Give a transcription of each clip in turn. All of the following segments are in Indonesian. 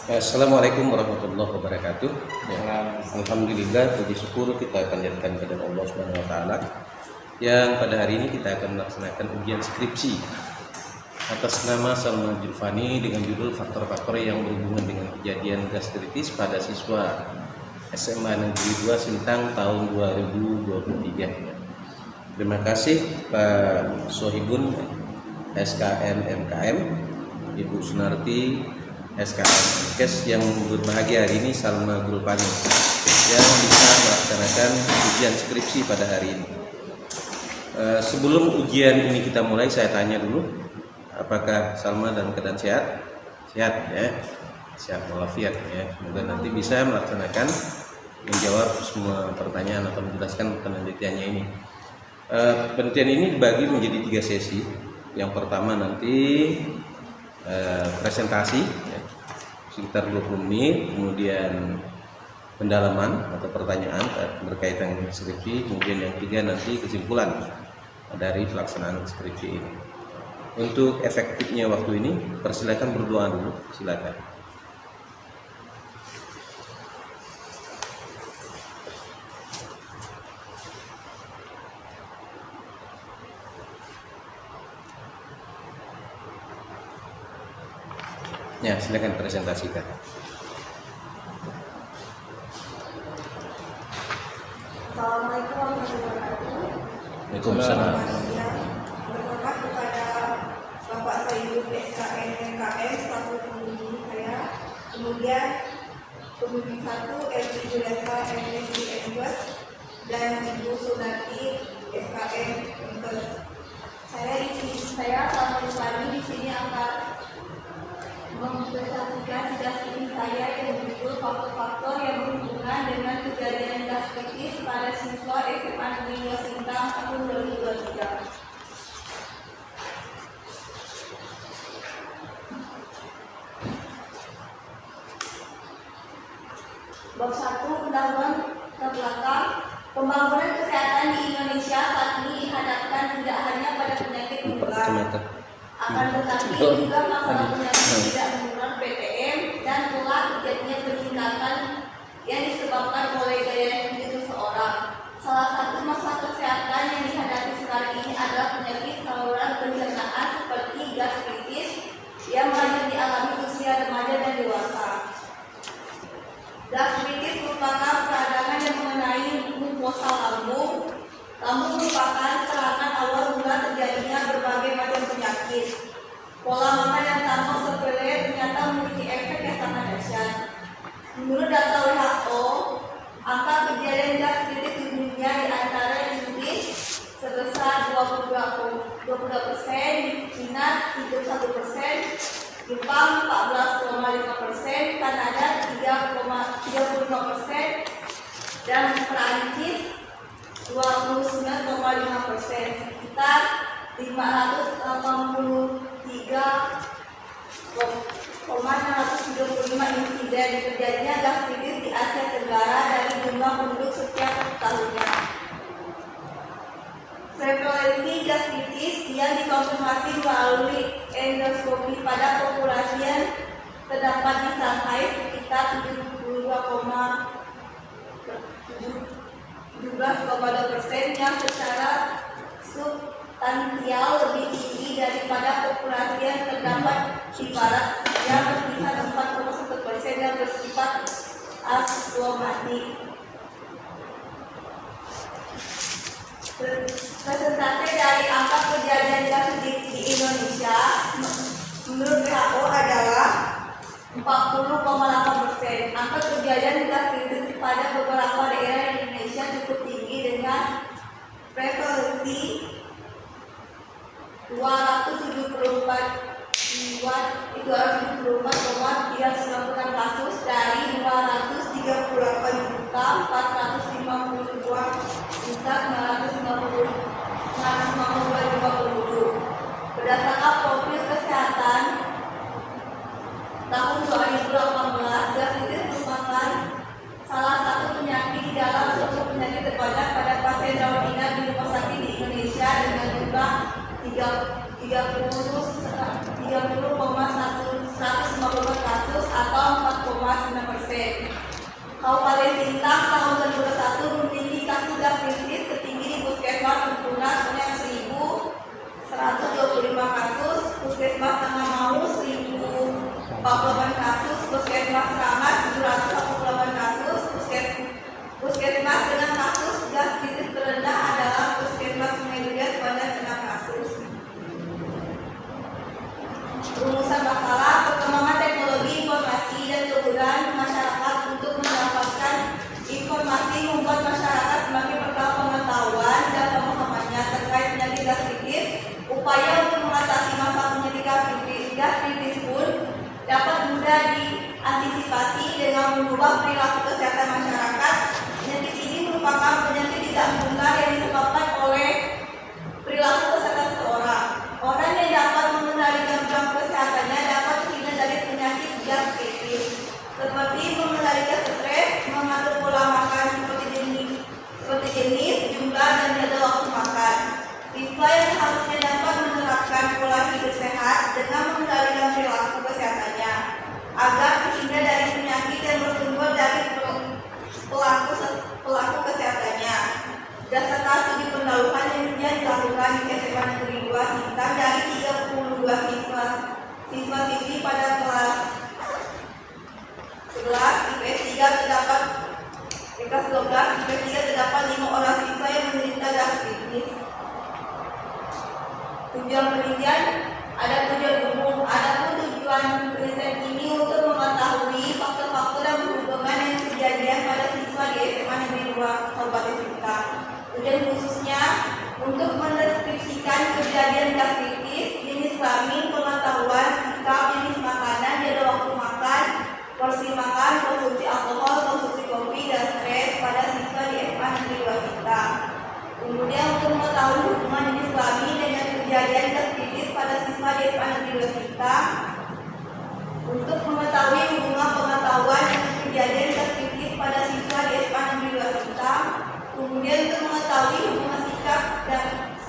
Assalamualaikum warahmatullahi wabarakatuh. Ya, alhamdulillah, puji syukur kita panjatkan kepada Allah Subhanahu wa taala yang pada hari ini kita akan melaksanakan ujian skripsi atas nama Salma Julfani dengan judul faktor-faktor yang berhubungan dengan kejadian gastritis pada siswa SMA Negeri 2 Sintang tahun 2023. Terima kasih Pak Sohibun SKN MKM, Ibu Sunarti SKN Kes yang berbahagia hari ini, Salma Julfani yang bisa melaksanakan ujian skripsi pada hari ini. Sebelum ujian ini kita mulai, saya tanya dulu, apakah Salma dalam keadaan sehat? Sehat ya, sehat walafiat ya. Semoga nanti bisa melaksanakan menjawab semua pertanyaan atau menjelaskan penelitiannya ini. Penelitian ini dibagi menjadi 3 sesi. Yang pertama nanti presentasi ya, sekitar 20 menit, kemudian pendalaman atau pertanyaan berkaitan dengan skripsi, kemudian yang 3 nanti kesimpulan dari pelaksanaan skripsi ini. Untuk efektifnya waktu ini, persilakan berdoa dulu, silakan. Ya, silakan presentasikan. Assalamualaikum warahmatullahi wabarakatuh. Waalaikumsalam. Berhormat kepada Bapak Sohibun SKN MKM selaku pembimbing saya, kemudian pembimbing 1 LP Julesa MSc English dan Ibu Sunarti SKN English. Saya Salma Julfani di sini akan mempresentasikan skripsi saya yang berjudul faktor-faktor yang berhubungan dengan kejadian gastritis pada siswa SMA Negeri 2 Sintang tahun 2023. Bab 1, pendahuluan ke belakang. Pembangunan kesehatan di Indonesia saat ini dihadapkan tidak hanya pada penyakit menular, akan tetapi juga masalah penyakit tidak menular PTM dan pula terjadinya peningkatan yang disebabkan oleh gaya hidup seseorang. Salah satu masalah kesehatan yang dihadapi sekarang ini adalah penyakit saluran pencernaan seperti gastritis yang banyak dialami usia remaja dan dewasa. Gastritis merupakan peradangan yang mengenai mukosa lambung. Lambung merupakan serangan awal mula terjadinya berbagai macam penyakit. Pola makan yang tampak sepele ternyata memiliki efek yang sangat dahsyat. Menurut data WHO, angka kejadian gastritis di dunia di antara Inggris sebesar 22%, di Cina 31%, Jepang 14,5%, Kanada 3,35%, dan Perancis 29,5%, sekitar 583,635 insiden terjadinya gastritis di Asia Tenggara dari jumlah penduduk setiap tahunnya. Prevalensi gastritis yang dikonfirmasi melalui endoskopi pada populasi yang terdapat di Shanghai sekitar 17,2% yang secara substansial lebih tinggi daripada populasi yang terdapat di barat yang berkisar 4,1% yang bersifat asymptomatik. Persentase dari angka kejadian gastritis di Indonesia menurut WHO adalah 40,8%. Angka kejadian gastritis pada beberapa daerah di Indonesia cukup tinggi dengan prevalensi 274,396 kasus dari 238.452.952 penduduk. Berdasarkan profil kesehatan tahun 2018, gastritis merupakan salah satu penyakit di dalam 10 penyakit terbanyak pada pasien rawat inap di rumah sakit di Indonesia dengan jumlah 30,150 kasus atau Kabupaten Sintang tahun 2021 memiliki kasus gastritis tertinggi di Puskesmas Tempunas sebanyak 1.125 kasus, Puskesmas Tanggamau 1.048 kasus, Puskesmas Rangat 748 kasus, Puskesmas dengan kasus gastritis terendah adalah Puskesmas Sungai Duda sebanyak 6 kasus. Rumusan masalah: perkembangan teknologi informasi dan kegunaan masyarakat untuk mendapatkan informasi membuat masyarakat semakin bertambah pengetahuan dan pemahamannya terkait penyakit gastritis. Upaya untuk mengatasi masalah penyakit gastritis pun dapat mudah diantisipasi dengan mengubah perilaku kesehatan masyarakat. Penyakit ini merupakan penyakit tidak menular yang disebabkan oleh perilaku kesehatan seseorang. Orang yang dapat mengendalikan perilaku kesehatannya dapat terhindar dari penyakit gastritis, seperti mengendalikan stres, mengatur pola makan seperti jenis, jumlah, dan jadwal waktu makan. Siswa yang harusnya dapat menerapkan pola hidup sehat dengan mengendalikan perilaku kesehatannya agar terhindar dari penyakit yang bersumber dari pelaku kesehatannya. Berdasarkan studi pendahuluan yang dilakukan di SMA Negeri 2 Sintang dari 32 siswa-siswi pada kelas 11 IPS 3 terdapat di kelas 12 IPS 3 terdapat 5 orang siswa yang menderita gastritis. Tujuan penelitian ada tujuan umum. Adapun tujuan penelitian ini untuk mengetahui faktor-faktor yang berhubungan dengan kejadian pada siswa di SMA Negeri 2 Kabupaten Sintang. Tujuan khususnya untuk mendeskripsikan kejadian gastritis, jenis kelamin, pengetahuan, sikap, jenis makanan, jadwal waktu makan, porsi makan, konsumsi alkohol, konsumsi kopi, dan stres pada siswa di SMA Negeri 2 Sintang. Kemudian untuk mengetahui hubungan jenis kelamin dengan kejadian gastritis pada siswa di SMA Negeri 2 Sintang. Untuk mengetahui hubungan pengetahuan dengan kejadian gastritis pada siswa di SMA Negeri 2 Sintang. Kemudian untuk mengetahui hubungan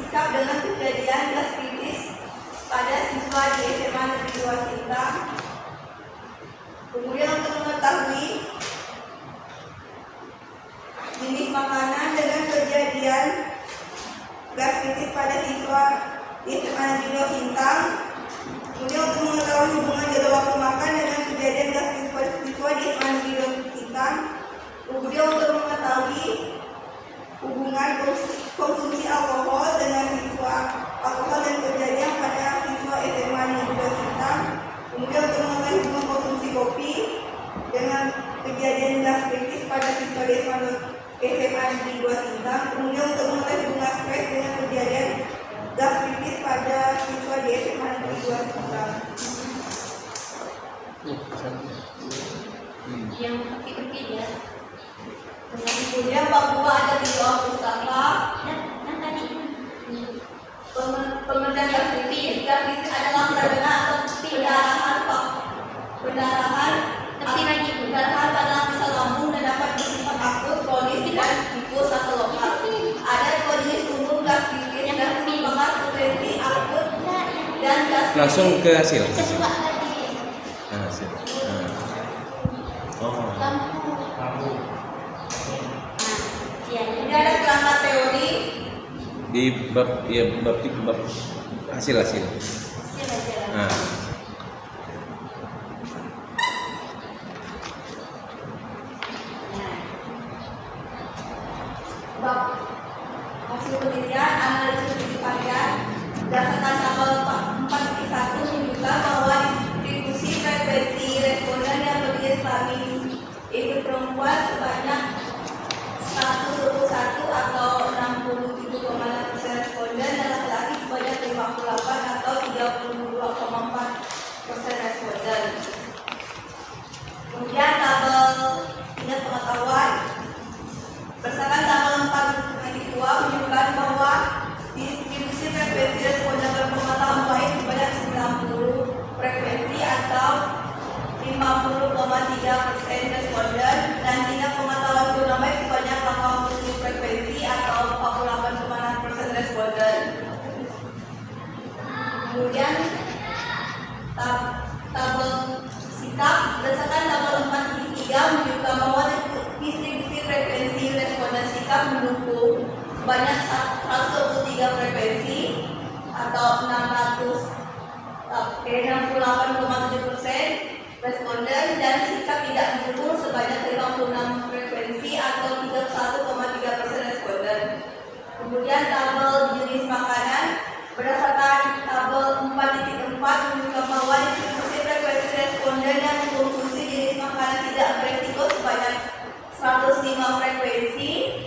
sikap dengan kejadian gastritis pada siswa di SMA Negeri 2 Sintang. Kemudian untuk mengetahui jenis makanan dengan kejadian gastritis pada siswa di SMA Negeri 2 Sintang. Kemudian untuk mengetahui hubungan jadwal waktu makan dengan kejadian gastritis pada siswa di SMA Negeri 2 Sintang. Kemudian untuk mengetahui hubungan konsumsi alkohol dengan siswa alkohol dan kejadian pada siswa SMA Negeri 2 Sintang. Kemudian untuk mengetahui hubungan konsumsi kopi dengan kejadian gastritis pada siswa di SMA Negeri 2 Sintang. Kemudian untuk mengetahui hubungan stres dengan kejadian gastritis pada siswa di SMA Negeri 2 Sintang. Yang kecil-kecil ya. Kemudian bab 2 ada di bawah pustaka. Dan tadi Pengendalian gastritis. Gastritis adalah perdana atau pendarahan pada lapisan lambung dan dapat bersifat akut, kronis, dan difus atau lokal. Ada dua jenis umum gastritis yang merupakan substansi akut dan gastritis. Langsung ke hasil. kedua tadi Hasil. Oh. lampu. Ya, Ini ada kerangka teori. Di bab hasil. Nah. Bab hasil penelitian analisis studi varian berdasarkan tabel 4.1 menunjukkan bahwa distribusi frekuensi responden yang berjenis kelamin yaitu perempuan sebanyak 121 atau 67,6% responden dan laki-laki sebanyak 58 atau 32,4% responden. Kemudian tabel tingkat pengetahuan berdasarkan tabel 4.2 menunjukkan bahwa distribusi frekuensi responden berpengetahuan baik sebanyak 90 frekuensi atau 50,3% responden dan tingkat pengetahuan kurang baik sebanyak 87 frekuensi atau 48,6% responden. Kemudian tabel sikap berdasarkan tabel 4.3 menunjukkan bahwa sebanyak 123 frekuensi atau 68,7% responden, dan sikap tidak mendukung sebanyak 56 frekuensi atau 31,3% responden. Kemudian tabel jenis makanan berdasarkan tabel 4.4 menunjukkan bahwa distribusi frekuensi responden yang mengkonsumsi jenis makanan tidak beresiko sebanyak 105 frekuensi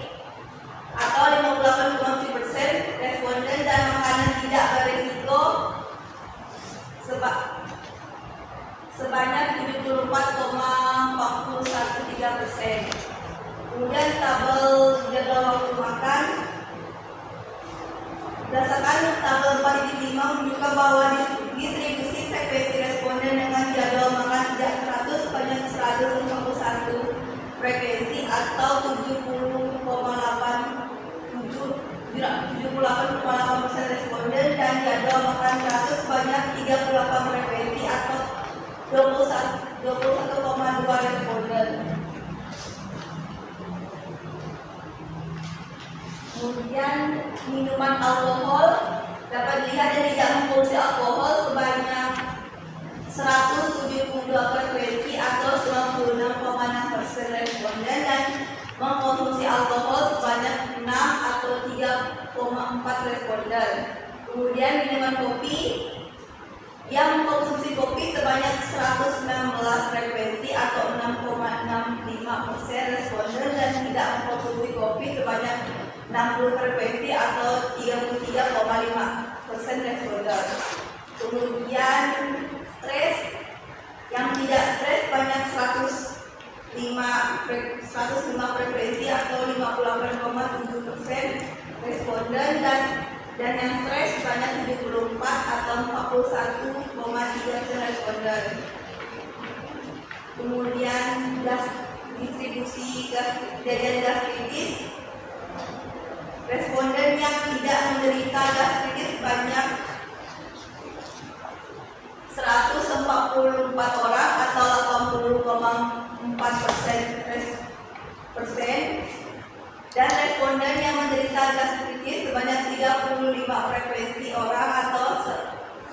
atau 58,7% responden, dan makanan tidak beresiko sebanyak 74,413%. Kemudian tabel jadwal waktu makan berdasarkan tabel 4.5 menunjukkan bahwa distribusi frekuensi responden dengan jadwal makan tidak 100 sebanyak 141 frekuensi atau 78,8% responden, dan jadwal makan 100 sebanyak 38 frekuensi atau 21,2 responden. Kemudian minuman alkohol dapat dilihat yang tidak mengkonsumsi alkohol sebanyak 172 frekuensi atau 96,6% responden, dan mengkonsumsi alkohol sebanyak 6 atau 3,4 responden. Kemudian minuman kopi yang mengkonsumsi kopi sebanyak 119 frekuensi atau 6,65% responden, dan tidak mengkonsumsi kopi sebanyak 60 frekuensi atau 33,5% responden. Kemudian stres yang tidak stres banyak 105 frekuensi atau 58,7% responden, dan yang stres banyak 74 atau 41,3% responden. Kemudian distribusi kejadian gas kritis, responden yang tidak menderita gas kritis banyak 144 orang atau 80,4%, dan responden yang menderita gas kritis sebanyak 35 frekuensi orang atau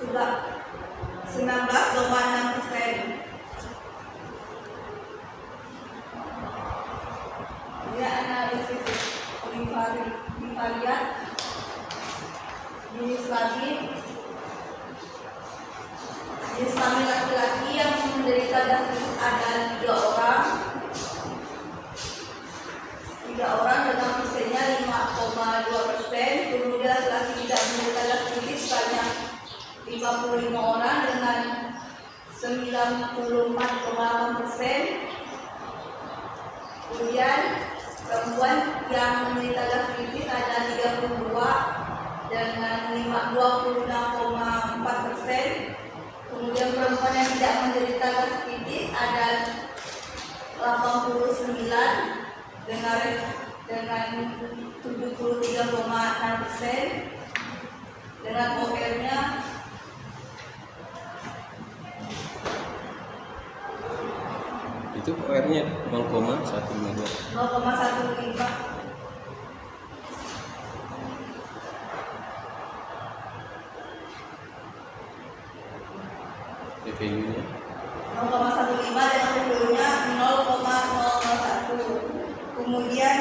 19,6%. Ini analisis bivariat jenis kelamin laki-laki yang menderita gas kritis ada 3 orang dengan persennya 5,2%. Kemudian laki-laki tidak menderita gas kritis banyak 55 orang dengan 94,8%. Kemudian perempuan yang menderita gas kritis ada 32 dengan 26,4%. Kemudian perempuan yang tidak menderita gas kritis ada 89 dengan 73,6%, dengan OR-nya itu OR-nya 0,152. 0,15. PVU-nya 0,15 dengan PVU-nya 0,001. Kemudian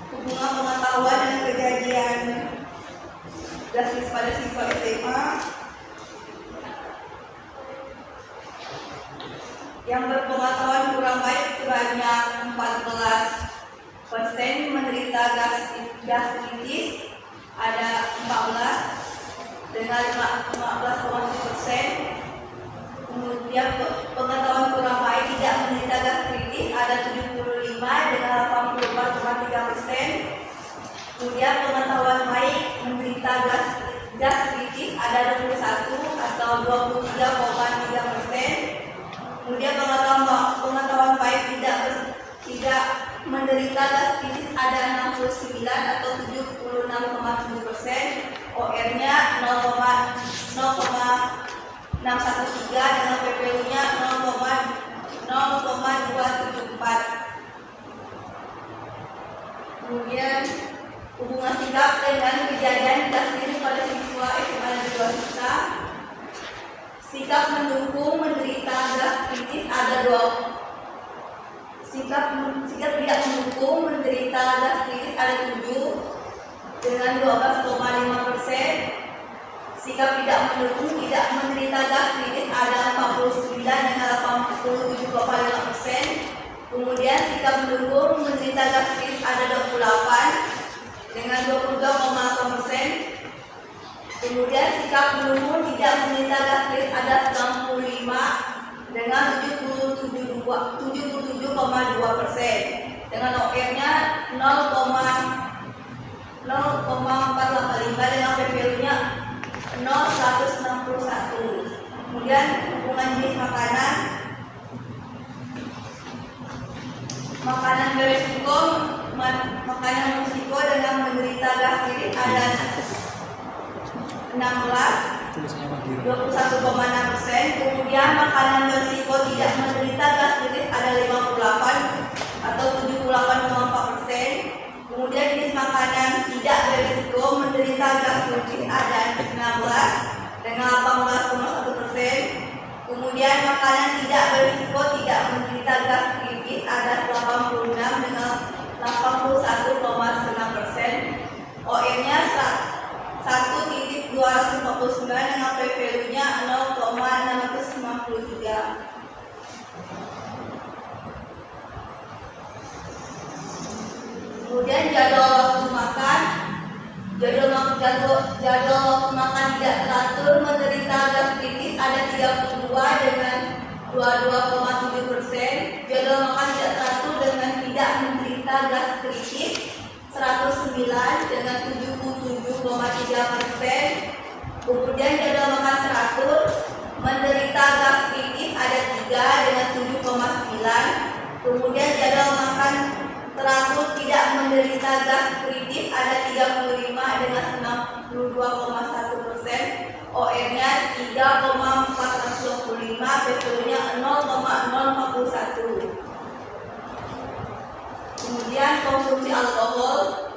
hubungan pengetahuan dan kejadian gas kritis pada siswa SMA yang berpengetahuan kurang baik sebanyak 14% menderita gas kritis ada 14 dengan 15,1%. Kemudian pengetahuan kurang baik tidak menderita gas kritis ada 75 dengan 84,3%. Kemudian pengetahuan baik menderita gas kritis ada 21 atau 23,3%. Kemudian pengetahuan baik tidak menderita gas kritis ada 69 atau 76,7%. OR-nya 0,613 dengan PPU-nya 0,274. Kemudian sikap tidak mendukung tidak menderita gastritis ada 49 dengan 87,5%. Kemudian sikap mendukung menderita gastritis ada 28 dengan 22,8%. Kemudian sikap mendukung tidak menderita gastritis ada 95 dengan 77,2%. Dengan OR-nya 0,485 dengan PPU-nya 0,161. Kemudian hubungan jenis makanan beresiko dengan menderita gastritis ada 21,6%. Kemudian makanan beresiko tidak menderita gastritis ada 58 atau 78,4%. Kemudian jenis makanan tidak beresiko menderita gastritis ada 19 dengan 18,1%. Kemudian makanan tidak beresiko tidak menderita gastritis ada 86 dengan 81,9%. OR-nya 1.249 dengan P-value-nya 0,693. Kemudian jadwal waktu makan. Jadwal waktu makan tidak teratur menderita gastritis ada 32 dengan 22,7%. Jadwal makan tidak teratur dengan tidak menderita gastritis 109 dengan 77,3%. Kemudian jadwal makan teratur menderita gastritis ada 3 dengan 7,9. Kemudian jadwal makan teratur tidak menderita gastritis ada 35 dengan 92,1%. OR-nya 3,425, P-value-nya 0,041. Kemudian konsumsi alkohol.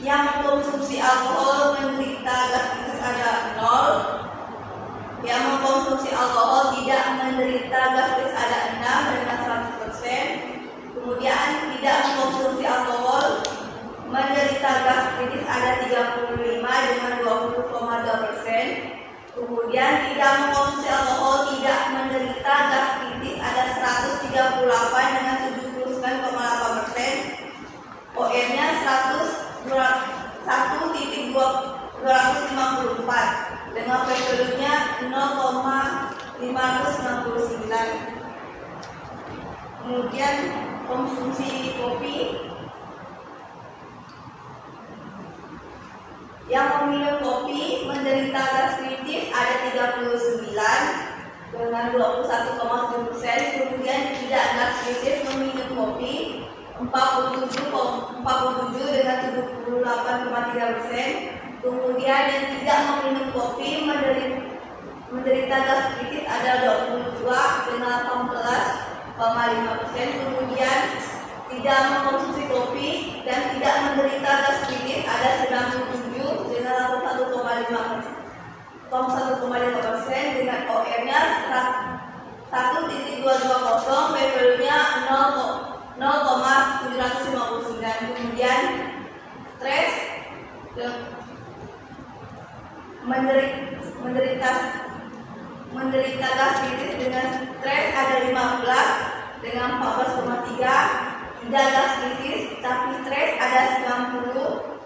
Yang mengkonsumsi alkohol menderita gastritis ada 0. Yang mengkonsumsi alkohol tidak menderita gastritis ada 6 dengan 100%. Kemudian tidak mengkonsumsi alkohol menderita gastritis ada 35 dengan 20,2%. Kemudian tidak mengkonsumsi alkohol tidak menderita gastritis ada 138 dengan 79,8%. OR-nya 1.254 dengan P-value-nya 0,569. Kemudian konsumsi kopi. Yang meminum kopi menderita gastritis ada 39 dengan 21,7%. Kemudian tidak gastritis meminum kopi 47 dengan 78,3%. Kemudian yang tidak meminum kopi menderita gastritis ada 22 dengan 18,5%. Kemudian tidak mengkonsumsi kopi dan tidak menderita gastritis ada 97 dengan 1,5% dengan OR-nya 1.220, P-value-nya 0,759. Kemudian stres menderita gastritis dengan stres ada 15 dengan 14,3. Tidak gastritis tapi stres ada 90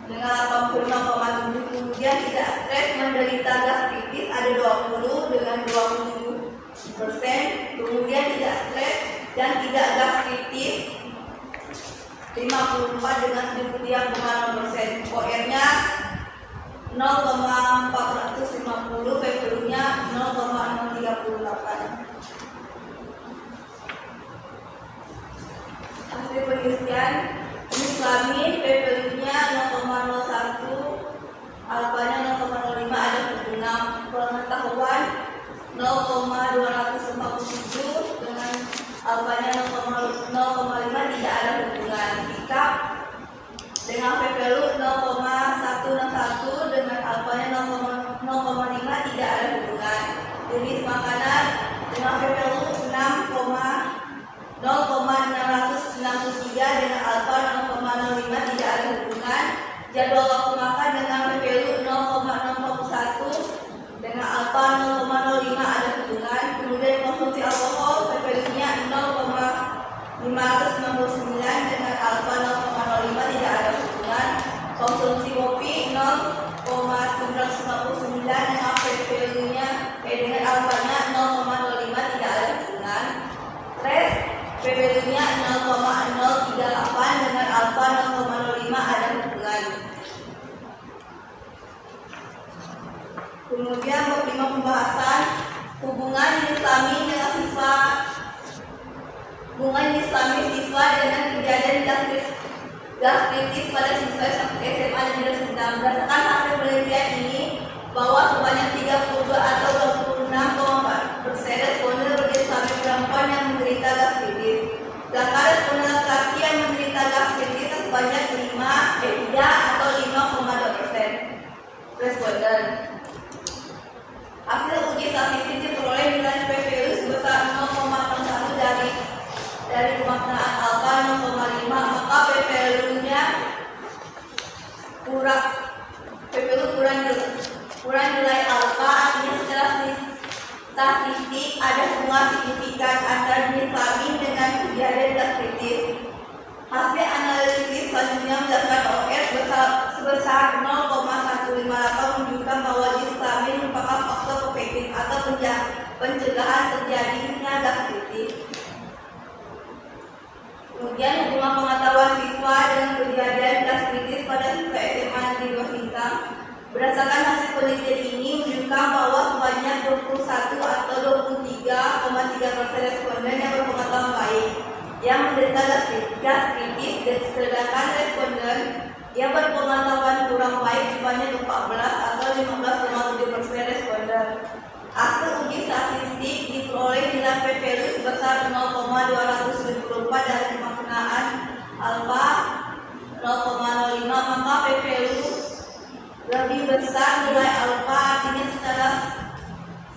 dengan 85,7. Kemudian tidak stres menderita gastritis ada 20 dengan 27%. Kemudian tidak stres dan tidak gastritis 54 dengan 73,6%. OR-nya 0,450, P-value-nya 0,638. Hasil penelitian jenis kelamin, P-value-nya 0,01, alfanya 0,05, ada hubungan. Pengetahuan 0,247 dengan alfanya 0,5, tidak ada hubungan. Sikap dengan P-value 0,161 dengan alfanya 0,5, tidak ada hubungan. Jenis makanan dengan P-value 0,663 dengan alfa 0,05, tidak ada hubungan. jadwal waktu makan dengan p-value 0,041 dengan alfa 0,05 ada hubungan. Kemudian konsumsi alkohol p-value-nya 0,599 dengan alfa 0,05 tidak ada hubungan. Konsumsi kopi 0,759 dengan p-value-nya dengan alfanya 0,05 tidak ada hubungan. Stres p-value-nya 0,038 dengan alfa 0,05 ada hubungan. Kemudian bab 5 pembahasan hubungan Islami dengan siswa. Hubungan Islami siswa dengan kejadian gastritis pada siswa SMA Negeri Serdang. Berdasarkan hasil penelitian ini bahwa sebanyak 32 atau 26,4% responden Islami perempuan yang menderita gastritis. Sedangkan responden laki-laki yang menderita gastritis sebanyak 3 atau 5,2% responden. Hasil uji statistik diperoleh nilai p-value sebesar 0,01 dari pemaknaan alfa 0,5, maka p-value-nya kurang nilai alfa. Artinya secara statistik ada hubungan signifikan antara jenis kelamin dengan kejadian gastritis. Hasil analisis selanjutnya mendapatkan OR sebesar 0,158 menunjukkan bahwa jenis kelamin merupakan faktor protektif atau pencegahan terjadinya gastritis. Kemudian hubungan pengetahuan siswa dengan kejadian gastritis pada siswa SMA Negeri 2 Sintang. Berdasarkan hasil penelitian ini menunjukkan bahwa sebanyak 21 atau 23,3% responden yang berpengetahuan baik yang menderita gastritis, sedangkan responden yang berpengetahuan kurang baik sebanyak 14 atau 15,7% responden. Hasil uji statistik diperoleh nilai p-value sebesar 0,274 dari pemaknaan alfa 0,05, maka p-value lebih besar nilai alfa. Artinya secara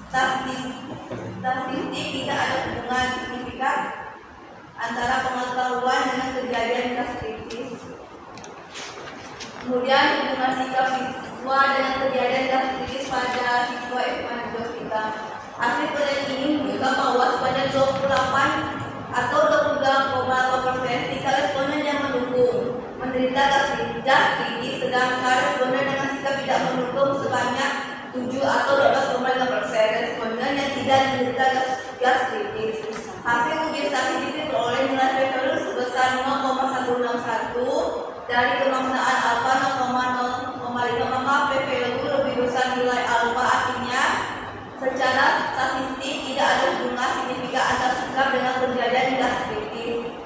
statistik tidak ada hubungan signifikan antara pengetahuan dengan kejadian gastritis. Kemudian hubungan sikap siswa dengan kejadian gastritis pada siswa SMA Negeri kita. Hasil penelitian ini menunjukkan bahwa sebanyak 28 atau 22,8% sikap responden yang mendukung menderita gastritis, sedangkan responden dengan sikap tidak mendukung sebanyak 7 atau 12,5% responden yang tidak menderita gastritis. Hasil uji statistik diperoleh nilai p-value sebesar 0,161 dari pemaknaan alfa 0,05, maka p-value lebih besar nilai alfa. Artinya secara statistik tidak ada hubungan signifikan antara sikap dengan kejadian gastritis.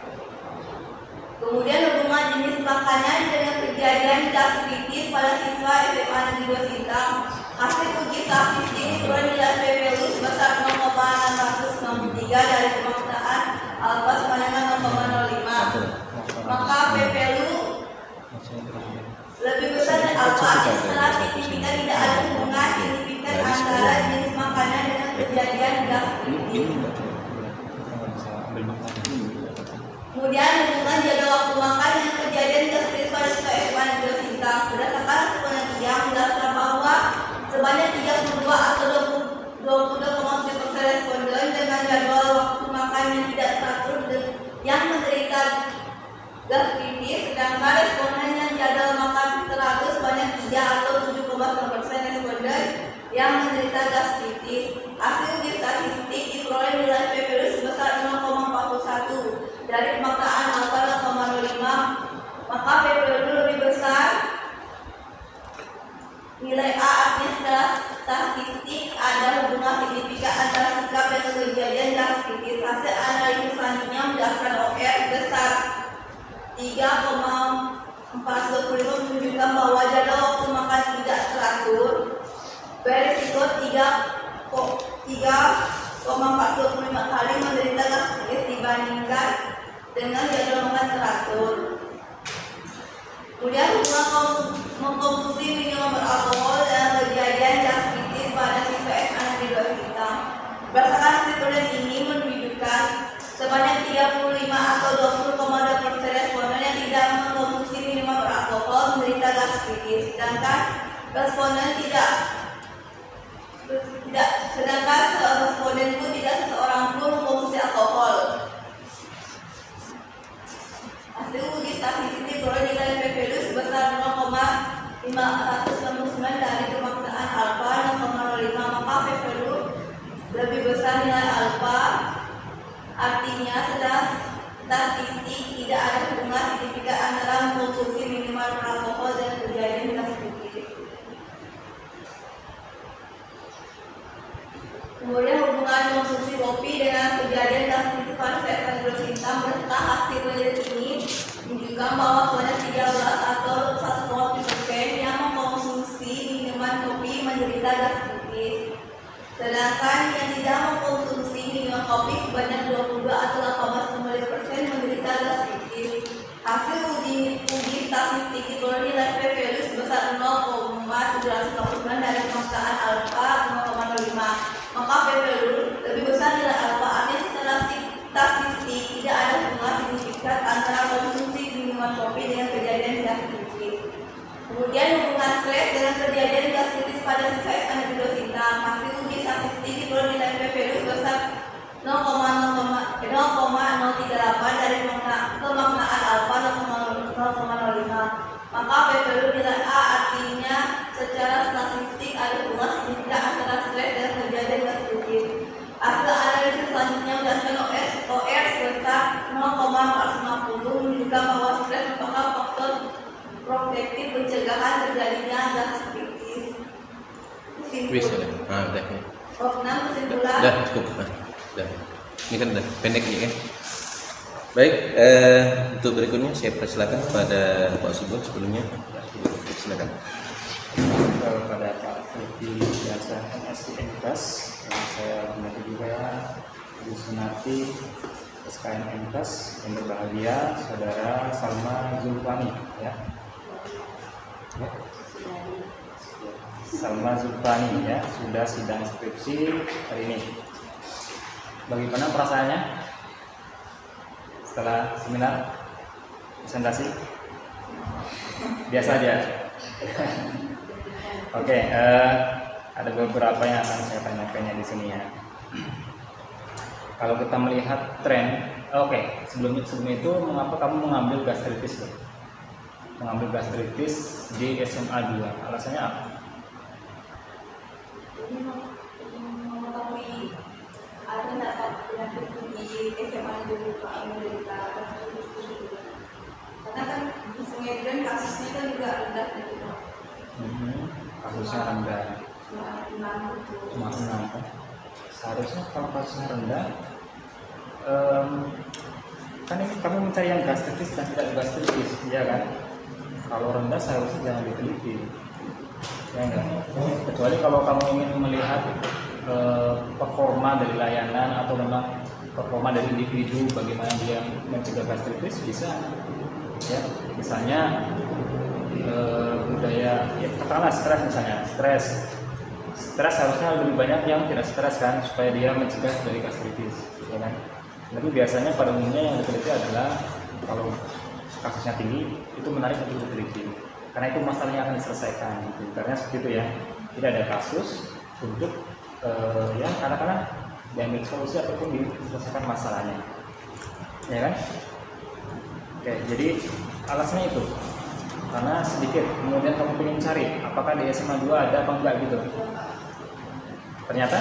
Kemudian hubungan jenis makanan dengan kejadian gastritis pada siswa SMA Negeri 2 Sintang. Hasil uji statistik diperoleh nilai p-value sebesar 0,693 dari pemaknaan alfa sama dengan 0,05, maka p-value lebih besar dari alfa. Secara signifikan tidak ada hubungan signifikan antara jenis makanan dengan kejadian gastritis. Kemudian hubungan jadwal waktu makan dengan kejadian gastritis pada siswa SMA Negeri 2 Sintang. Berdasarkan hasil penelitian menjelaskan bahwa sebanyak 32 atau 22,7% responden dengan jadwal waktu makan yang tidak teratur yang menderita gastritis, sedangkan responden yang jadwal makan teratur sebanyak 3 atau 7,9% responden yang menderita gastritis. Hasil uji statistik diperoleh nilai p-value sebesar 0,41 dari pemaknaan alfa 0,05, maka p-value lebih besar nilai A. Artinya secara statistik ada hubungan signifikan antara sikap dan kejadian gastritis. Hasil analisis selanjutnya menjelaskan OR besar 3,425 menunjukkan bahwa jadwal waktu makan tidak teratur berisiko 3,425 kali menderita gastritis dibandingkan dengan jadwal makan teratur. Kemudian hubungan mengkonsumsi minuman beralkohol dalam kejadian gastritis pada siswa SMA Negeri 2 Sintang. Berdasarkan hasil penelitian ini menunjukkan sebanyak 35 atau 20,2% responden yang tidak mengkonsumsi minuman beralkohol menderita gastritis gastritis. Sedangkan responden responden pun tidak seseorang pun mengkonsumsi alkohol. Hasil uji statistik beroleh nilai p-value sebesar 0,599 dari pemaksaan alfa 0,05, maka p-value lebih besar nilai alfa. Artinya statistik tidak ada hubungan signifikan antara konsumsi minimal alkohol dan kejadian gastritis. Kemudian hubungan konsumsi kopi dengan kejadian gastritis pada hitam berserta hasil penelitian ini menunjukkan bahwa sebanyak 13 atau 1,7% yang mengkonsumsi minuman kopi menderita gastritis. Sedangkan yang tidak mengkonsumsi minuman kopi sebanyak 22 atau 18,5% menderita gastritis. Hasil uji statistik diperoleh nilai p-value sebesar 0,749 dari pemaksaan alfa 0,05. Maka p-value lebih besar nilai alfa. Artinya secara statistik tidak ada hubungan signifikan antara konsumsi minuman kopi dengan kejadian gastritis. Kemudian hubungan stres dengan kejadian gastritis pada siswa hitam. Hasil uji statistik diperoleh nilai p-value sebesar 0,038 dari pemaknaan alfa 0,05. Maka p-value nilai A, artinya secara statistik ada hubungan signifikan antara stres dan kejadian gastritis. Hasil analisis selanjutnya menjelaskan OR sebesar 0,450 menunjukkan bahwa stres merupakan faktor protektif pencegahan terjadinya gastritis. Kesimpulan. Kesimpulan. Udah cukup. Udah. Ini kan udah pendek ya kan. Baik, untuk berikutnya saya persilakan kepada Pak Sibuk sebelumnya. Silakan. Kepada Pak Lutfi Biasa MSc MKes, saya hormati juga Ibu Sunarti SKM MKes, yang berbahagia Saudara Salma Zulfani ya. Salma Zulfani ya, sudah sidang skripsi hari ini. Bagaimana perasaannya setelah seminar presentasi? Biasa aja. Oke, ada beberapa yang akan saya tanyakan di sini ya. Kalau kita melihat tren, sebelum itu mengapa kamu mengambil gastritis? Mengambil gastritis di SMA 2, alasannya apa? Mengetahui ada data penyakit di SMA dulu Pak menderita gastritis. Karena kan di Sungai kasusnya kan juga rendah gitu. Kasusnya rendah. Cuma 6 kan? Seharusnya kalau kasusnya rendah, kan ini kamu mencari yang gastritis dan tidak gastritis, ya kan? Kalau rendah seharusnya jangan diteliti, ya enggak? Kecuali kalau kamu ingin melihat performa dari layanan atau memang performa dari individu, bagaimana dia mencegah gastritis, bisa. Ya, misalnya budaya, ya katakanlah stres misalnya, stres harusnya lebih banyak yang tidak stres kan, supaya dia mencegah dari gastritis, ya kan? Tapi biasanya pada umumnya yang diteliti adalah kalau kasusnya tinggi itu menarik untuk diteliti, karena itu masalahnya akan diselesaikan gitu. Karena seperti itu ya, tidak ada kasus untuk yang anak-anak diambil solusi ataupun diselesaikan masalahnya, ya kan? Oke, jadi alasannya itu karena sedikit, kemudian kamu ingin cari apakah di SMA 2 ada apa enggak gitu. Ternyata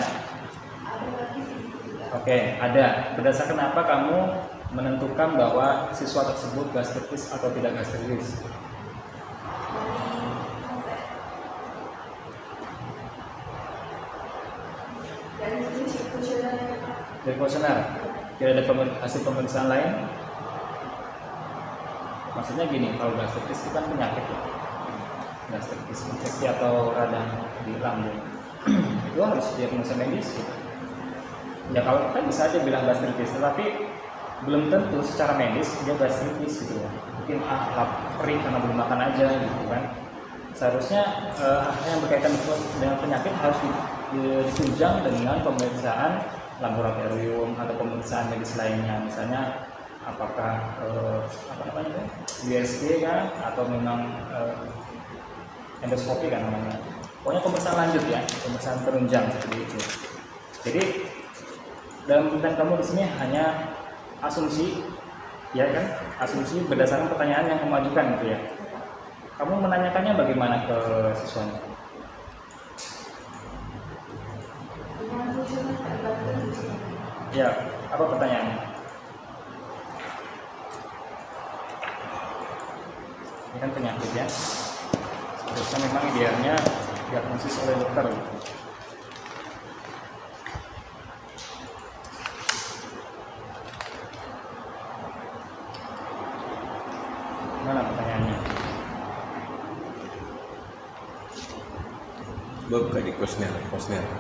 oke, ada. Berdasarkan apa kamu menentukan bahwa siswa tersebut gastritis atau tidak gastritis? Dari kuesioner. Tidak ada hasil pemeriksaan lain? Maksudnya gini, kalau gastritis itu kan penyakit ya, gastritis infeksi atau radang di lambung itu harus diagnosa medis gitu. Ya kalau kita bisa aja bilang gastritis, tetapi belum tentu secara medis dia gastritis gitu ya. Mungkin perih karena belum makan aja gitu kan. Seharusnya yang berkaitan dengan penyakit harus ditunjang dengan pemeriksaan laboratorium atau pemeriksaan medis lainnya, misalnya apakah USG kan, atau memang endoskopi kan namanya. Pokoknya pemeriksaan lanjut ya, pemeriksaan penunjang seperti itu. Jadi dalam penelitian kamu di sini hanya asumsi, ya kan? Asumsi berdasarkan pertanyaan yang kamu ajukan gitu ya. Kamu menanyakannya bagaimana ke siswanya? Ya, apa pertanyaannya? Ini kan penyakit ya. Seharusnya memang idealnya diagnosis oleh dokter. Mana pertanyaannya? Coba buka di kuesioner. Pertanyaannya.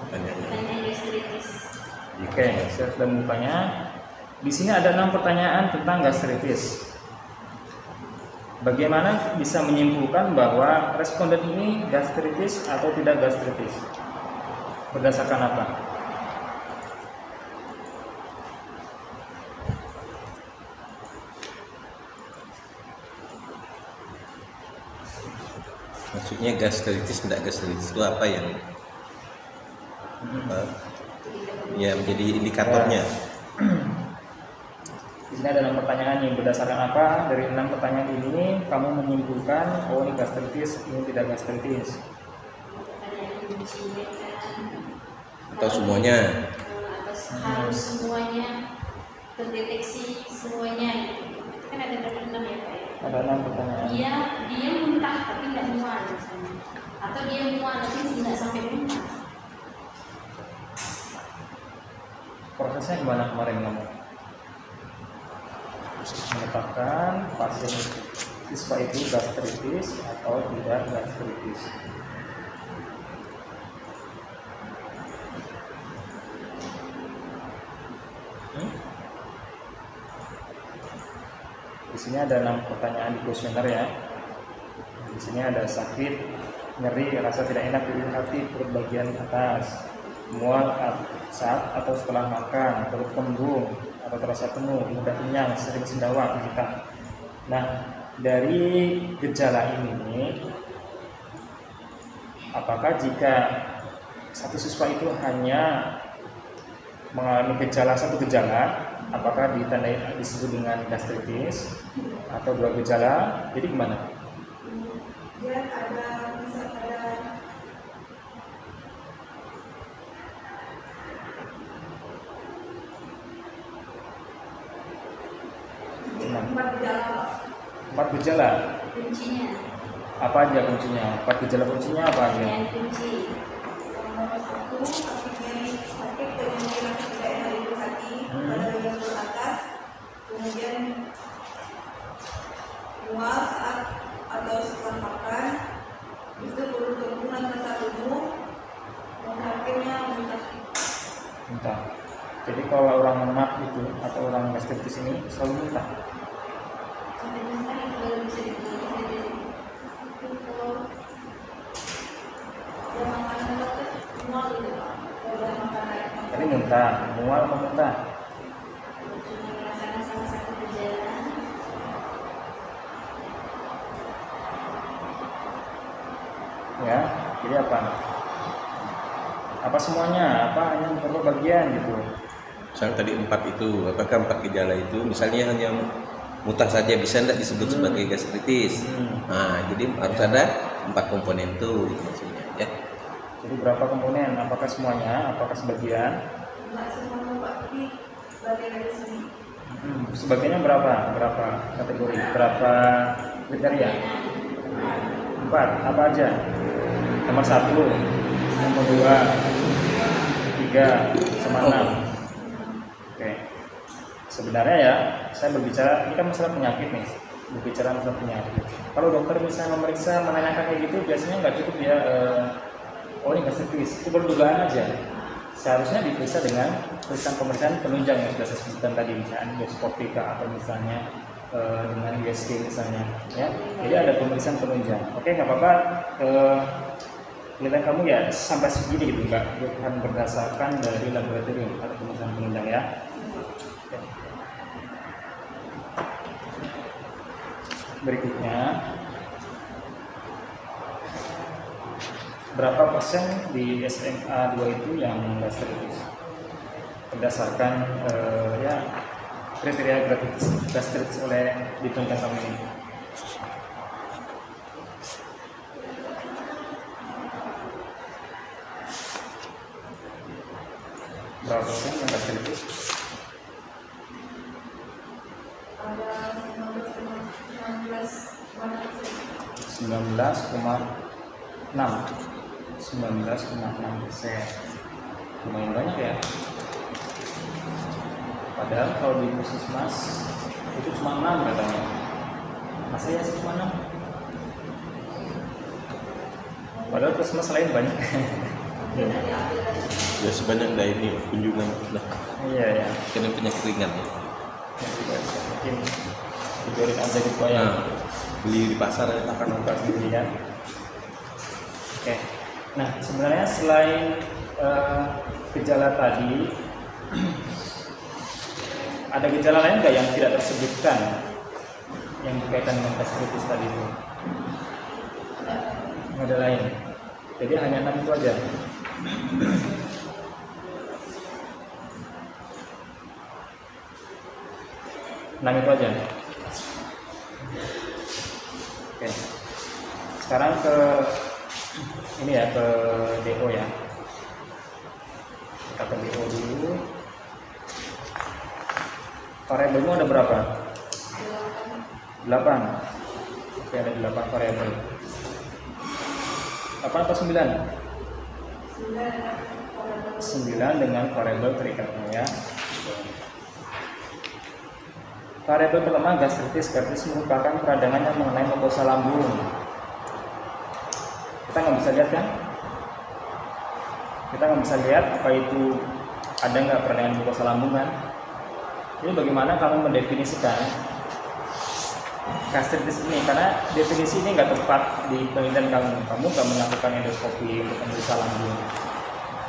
Pertanyaan gastritis. Oke, saya sudah membukanya. Di sini ada 6 pertanyaan tentang gastritis. Bagaimana bisa menyimpulkan bahwa responden ini gastritis atau tidak gastritis? Berdasarkan apa? Maksudnya gastritis tidak gastritis itu apa yang ya menjadi indikatornya? Di sini ada 6 pertanyaan yang berdasarkan apa? Dari 6 pertanyaan ini kamu menyimpulkan oh ini gastritis, ini tidak gastritis. Pertanyaan kuncinya kan. Atau semuanya? Atau harus semuanya terdeteksi semuanya gitu. Kan ada 6 ya Pak ya. Ada 6 pertanyaan. Dia muntah tapi nggak mual misalnya. Atau dia mual tapi nggak sampai muntah. Prosesnya gimana kemarin kamu? Menetapkan pasien siswa itu gastritis atau tidak gastritis. Di sini ada 6 pertanyaan di kuesioner ya. Di sini ada sakit, nyeri, rasa tidak enak di hati, perut bagian atas, mual saat atau setelah makan, perut kembung atau terasa penuh, mudah kenyang, sering sendawa, kita. Nah, dari gejala ini, apakah jika satu siswa itu hanya mengalami satu gejala, apakah ditandai disebut dengan gastritis atau 2 gejala? Jadi gimana? Dia bisa ada empat gejala. 4 gejala. Kuncinya. Apa aja kuncinya? 4 gejala kuncinya apa aja? Pertanyaan kunci. Nomor 1, sakit dengan rasa tidak enak di hati pada bagian perut atas, kemudian mual saat atau setelah makan, itu perut kembung dan rasa penuh, dan akhirnya Muntah. Jadi kalau orang lemak itu atau orang gastritis ini selalu muntah. Sampai muntah itu baru bisa dibilang. Kalau dia makan dokter mual gitu Pak. Kalau makan Tadi muntah, mual atau muntah? cuma merasakan salah satu gejala. Ya, jadi apa? Apa semuanya? Apa hanya beberapa bagian gitu? Misalnya tadi 4 itu, apakah 4 gejala itu misalnya hanya muntah saja bisa tidak disebut sebagai gastritis? Nah, jadi harus ada 4 komponen itu maksudnya ya. Jadi berapa komponen? Apakah semuanya? Apakah sebagian? nggak semuanya Pak, tapi bagian dari sini. Sebagiannya berapa? Berapa kategori? Berapa kriteria? 4. Apa aja? Nomor 1, nomor 2, 3, sama 6. Oke. Sebenarnya ya, saya berbicara ini kan masalah penyakit nih. Berbicara masalah penyakit. Kalau dokter bisa memeriksa, menanyakan kayak gitu, biasanya nggak cukup dia. Oh ini gastritis, itu baru dugaan aja. Seharusnya diperiksa dengan pemeriksaan penunjang yang sudah saya sebutkan tadi, misalnya endoskopika atau misalnya dengan USG misalnya, ya. Jadi ada pemeriksaan penunjang. Oke, nggak apa-apa. Penilaian kamu ya sampai segini gitu, nggak bukan berdasarkan dari laboratorium atau pemeriksaan penunjang ya. Oke. Berikutnya berapa persen di SMA 2 itu yang gastritis berdasarkan ya kriteria gastritis oleh ditunjukkan kami ini. Berapa persen yang gastritis? Ada 19,6%. Lumayan banyak ya. Padahal kalau di Puskesmas itu cuma 6 katanya. Masa ya sih cuma 6? Padahal puskesmas lain banyak. Ya sebanyak dah ini kunjungan lah. Iya ya. Kena penyakit ringan ya. Mungkin dijualin aja gitu ya. Nah, beli di pasar ya, akan Buka sendiri ya. Oke. Nah sebenarnya selain gejala tadi, ada gejala lain nggak yang tidak tersebutkan yang berkaitan dengan gastritis tadi itu? Nggak ada lain. Jadi hanya 6 itu aja. Nah itu aja. Oke. Sekarang ke ini ya, ke DO ya. Kita ke DO dulu. Variabelmu ada berapa? 8. Oke, ada 8 variabel. 8 atau 9? 9 dengan variabel terikatnya ya. Variabel pertama gastritis. Gastritis merupakan peradangan yang mengenai mukosa lambung. Kita nggak bisa lihat kan? Kita nggak bisa lihat apa itu ada nggak peradangan mukosa lambung kan? Ini bagaimana kamu mendefinisikan gastritis ini? Karena definisi ini nggak tepat di penelitian kamu. Kamu nggak melakukan endoskopi untuk memeriksa lambung,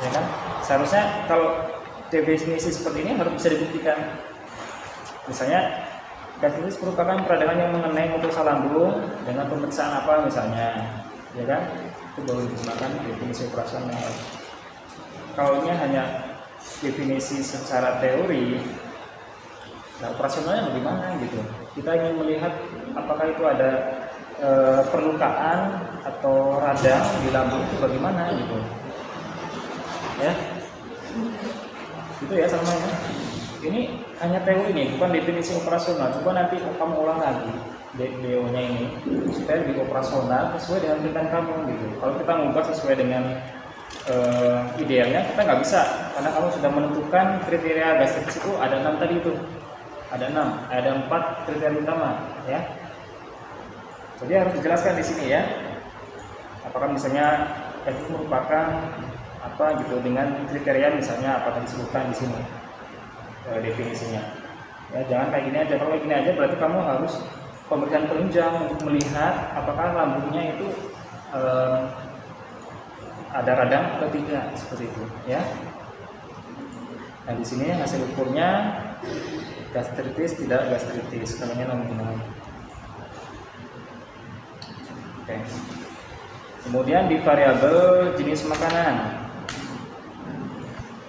ya kan? Seharusnya kalau definisi seperti ini harus bisa dibuktikan. Misalnya gastritis merupakan peradangan yang mengenai mukosa lambung dengan pemeriksaan apa misalnya, ya kan? Itu baru digunakan definisi operasional. Kalau ini hanya definisi secara teori, nah operasionalnya bagaimana gitu? Kita ingin melihat apakah itu ada perlukaan atau radang di lambung itu bagaimana gitu, ya? Itu ya sama ya. Ini hanya teori nih, bukan definisi operasional. Coba nanti kamu ulang lagi DO-nya ini supaya lebih operasional sesuai dengan penelitian kamu gitu. Kalau kita ngubah sesuai dengan idealnya kita nggak bisa, karena kamu sudah menentukan kriteria gastritis itu ada 6 tadi itu. Ada 6, ada 4 kriteria utama ya. Jadi harus dijelaskan di sini ya. Apakah misalnya itu merupakan apa gitu dengan kriteria misalnya apa yang disebutkan di sini. Definisinya ya, jangan kayak gini aja. Kalau kayak gini aja berarti kamu harus pemeriksaan penunjang untuk melihat apakah lambungnya itu ada radang atau tidak, seperti itu ya. Nah di sini hasil ukurnya gastritis tidak gastritis, namanya nominal. Oke. Kemudian di variabel jenis makanan.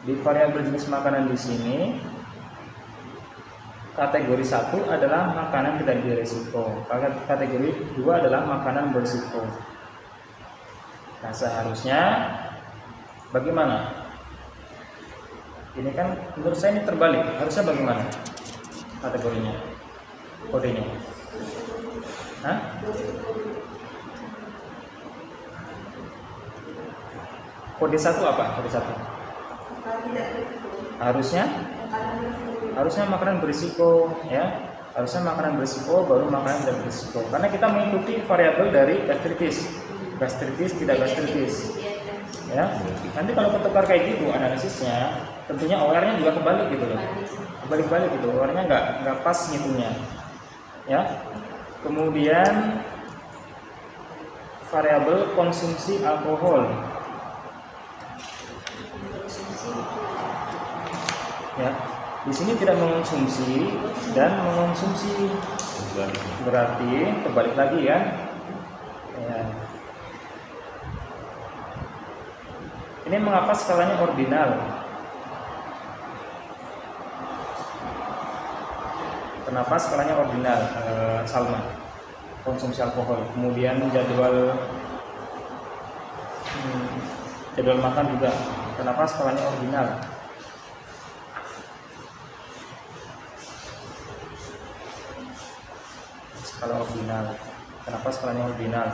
Di variabel jenis makanan di sini kategori 1 adalah makanan tidak berisiko, kategori 2 adalah makanan berisiko. Nah seharusnya bagaimana? Ini kan menurut saya ini terbalik. Harusnya bagaimana kategorinya, kodenya? Hah? Kode 1 apa? Kode 1 harusnya makanan berisiko ya. Harusnya makanan berisiko baru makanan tidak berisiko. Karena kita mengikuti variabel dari gastritis tidak gastritis. Ya. Nanti kalau ketukar kayak gitu analisisnya, tentunya OR-nya juga kebalik gitu loh. Kebalik-balik gitu. OR-nya nggak pas ngitungnya. Ya. Kemudian variabel konsumsi alkohol. Ya, di sini tidak mengonsumsi dan mengonsumsi, berarti terbalik lagi ya. Ya. Ini mengapa skalanya ordinal? Kenapa skalanya ordinal, Salma? Konsumsi alkohol. Kemudian jadwal makan juga. Kenapa skalanya ordinal? Skala ordinal. Kenapa skalanya ordinal?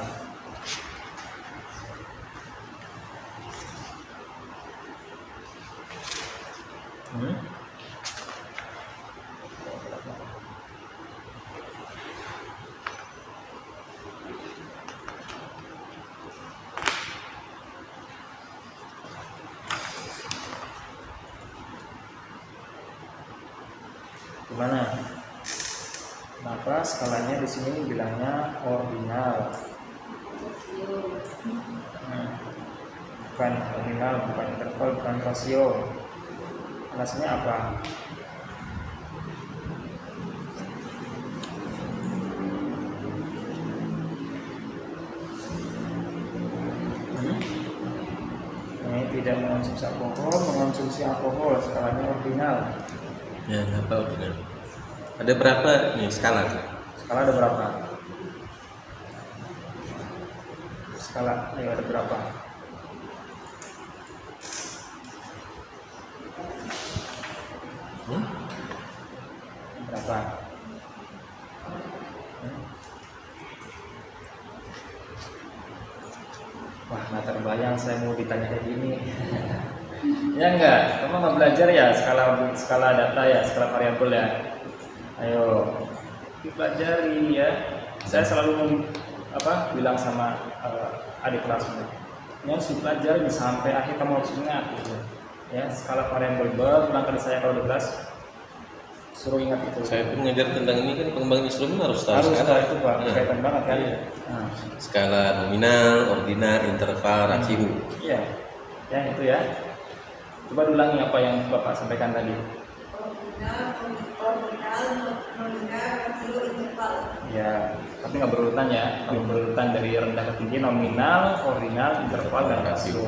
Gimana? Kenapa skalanya di sini bilangnya ordinal? Bukan ordinal, bukan interval, bukan rasio. Alasannya apa? Ini tidak mengonsumsi alkohol, skalanya ordinal. Ya, apa ordinal? Ada berapa nih skala? Skala ada berapa? Skala ada berapa? Berapa? Wah, nggak terbayang saya mau ditanya kayak gini. Ya enggak, kamu nggak belajar ya skala data ya, skala variabel ya. Ayo dipelajari ya. Saya selalu bilang sama adik kelasnya, ini harus dipelajari sampai akhir, kamu harus ingat gitu. Ya, skala variabel berulang kali saya kalau di kelas suruh ingat itu. Saya pun ngajar tentang ini kan, pengembangan instrumen harus tahu skala itu Pak, berkaitan banget kan. Iya. Nah. Skala nominal, ordinal, interval, rasio. Iya, ya itu ya. Coba ulangi apa yang Bapak sampaikan tadi. Nominal, rasio, interval. Ya, tapi nggak berurutan ya. Kalau berurutan dari rendah ke tinggi, nominal, ordinal, interval, dan rasio.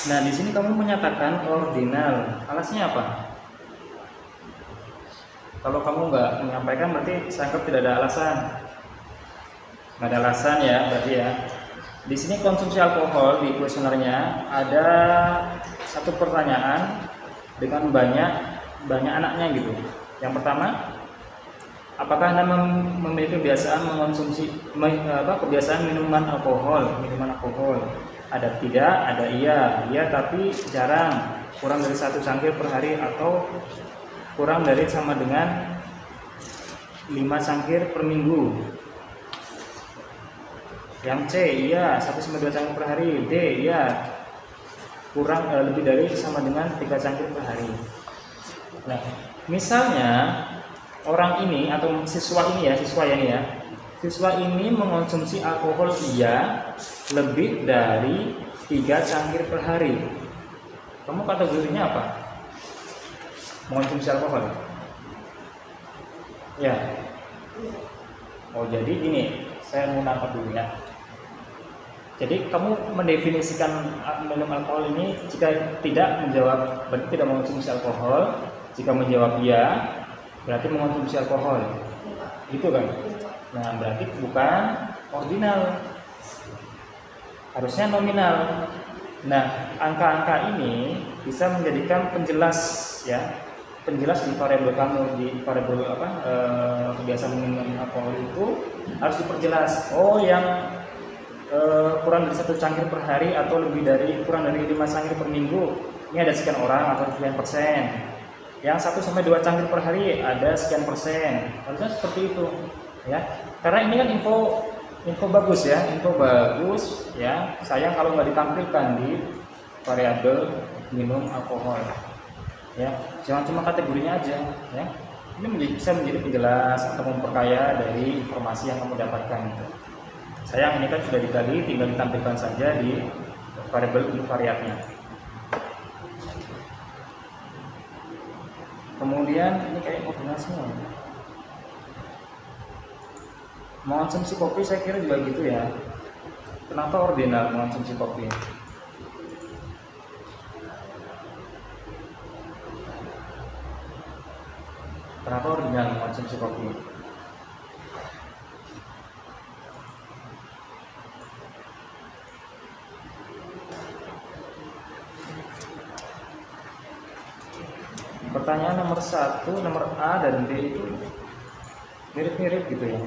Nah, di sini kamu menyatakan ordinal. Alasannya apa? Kalau kamu nggak menyampaikan, berarti saya anggap tidak ada alasan. Nggak ada alasan ya, berarti ya. Di sini konsumsi alkohol di kuesionernya ada satu pertanyaan dengan banyak anaknya gitu. Yang pertama, apakah Anda memiliki kebiasaan kebiasaan minuman alkohol? Ada tidak, ada iya, tapi jarang, kurang dari 1 cangkir per hari atau kurang dari sama dengan 5 cangkir per minggu. Yang C, iya, 1-2 cangkir per hari. D, iya, kurang lebih dari sama dengan 3 cangkir per hari. Nah, misalnya orang ini atau siswa ini mengonsumsi alkohol iya lebih dari 3 cangkir per hari. Kamu kategorinya apa? Mengonsumsi alkohol? Ya. Oh, jadi gini, saya mau nangkap dulu ya. Jadi kamu mendefinisikan minum alkohol ini, jika tidak menjawab berarti tidak mengonsumsi alkohol. Jika menjawab iya, berarti mengonsumsi alkohol. Gitu kan? Nah, berarti bukan ordinal. Harusnya nominal. Nah, angka-angka ini bisa menjadikan penjelas ya. Penjelas di variabel kamu, di variabel kebiasaan minum alkohol itu harus diperjelas. Oh, yang kurang dari 1 cangkir per hari atau kurang dari 5 cangkir per minggu, ini ada sekian orang atau sekian persen. Yang 1-2 cangkir per hari ada sekian persen. Harusnya seperti itu, ya. Karena ini kan info bagus ya, ya. Sayang kalau nggak ditampilkan di variabel minum alkohol, ya. Jangan cuma kategorinya aja, ya. Ini bisa menjadi penjelas atau memperkaya dari informasi yang kamu dapatkan. Sayang ini kan sudah digali, tinggal ditampilkan saja di variabel univariatnya. Kemudian ini kayak ordinal semua. Mengonsumsi kopi saya kira juga gitu ya. Kenapa ordinal mengonsumsi kopi? Kenapa ordinal mengonsumsi kopi? Pertanyaan nomor 1, nomor A dan B itu mirip-mirip gitu ya.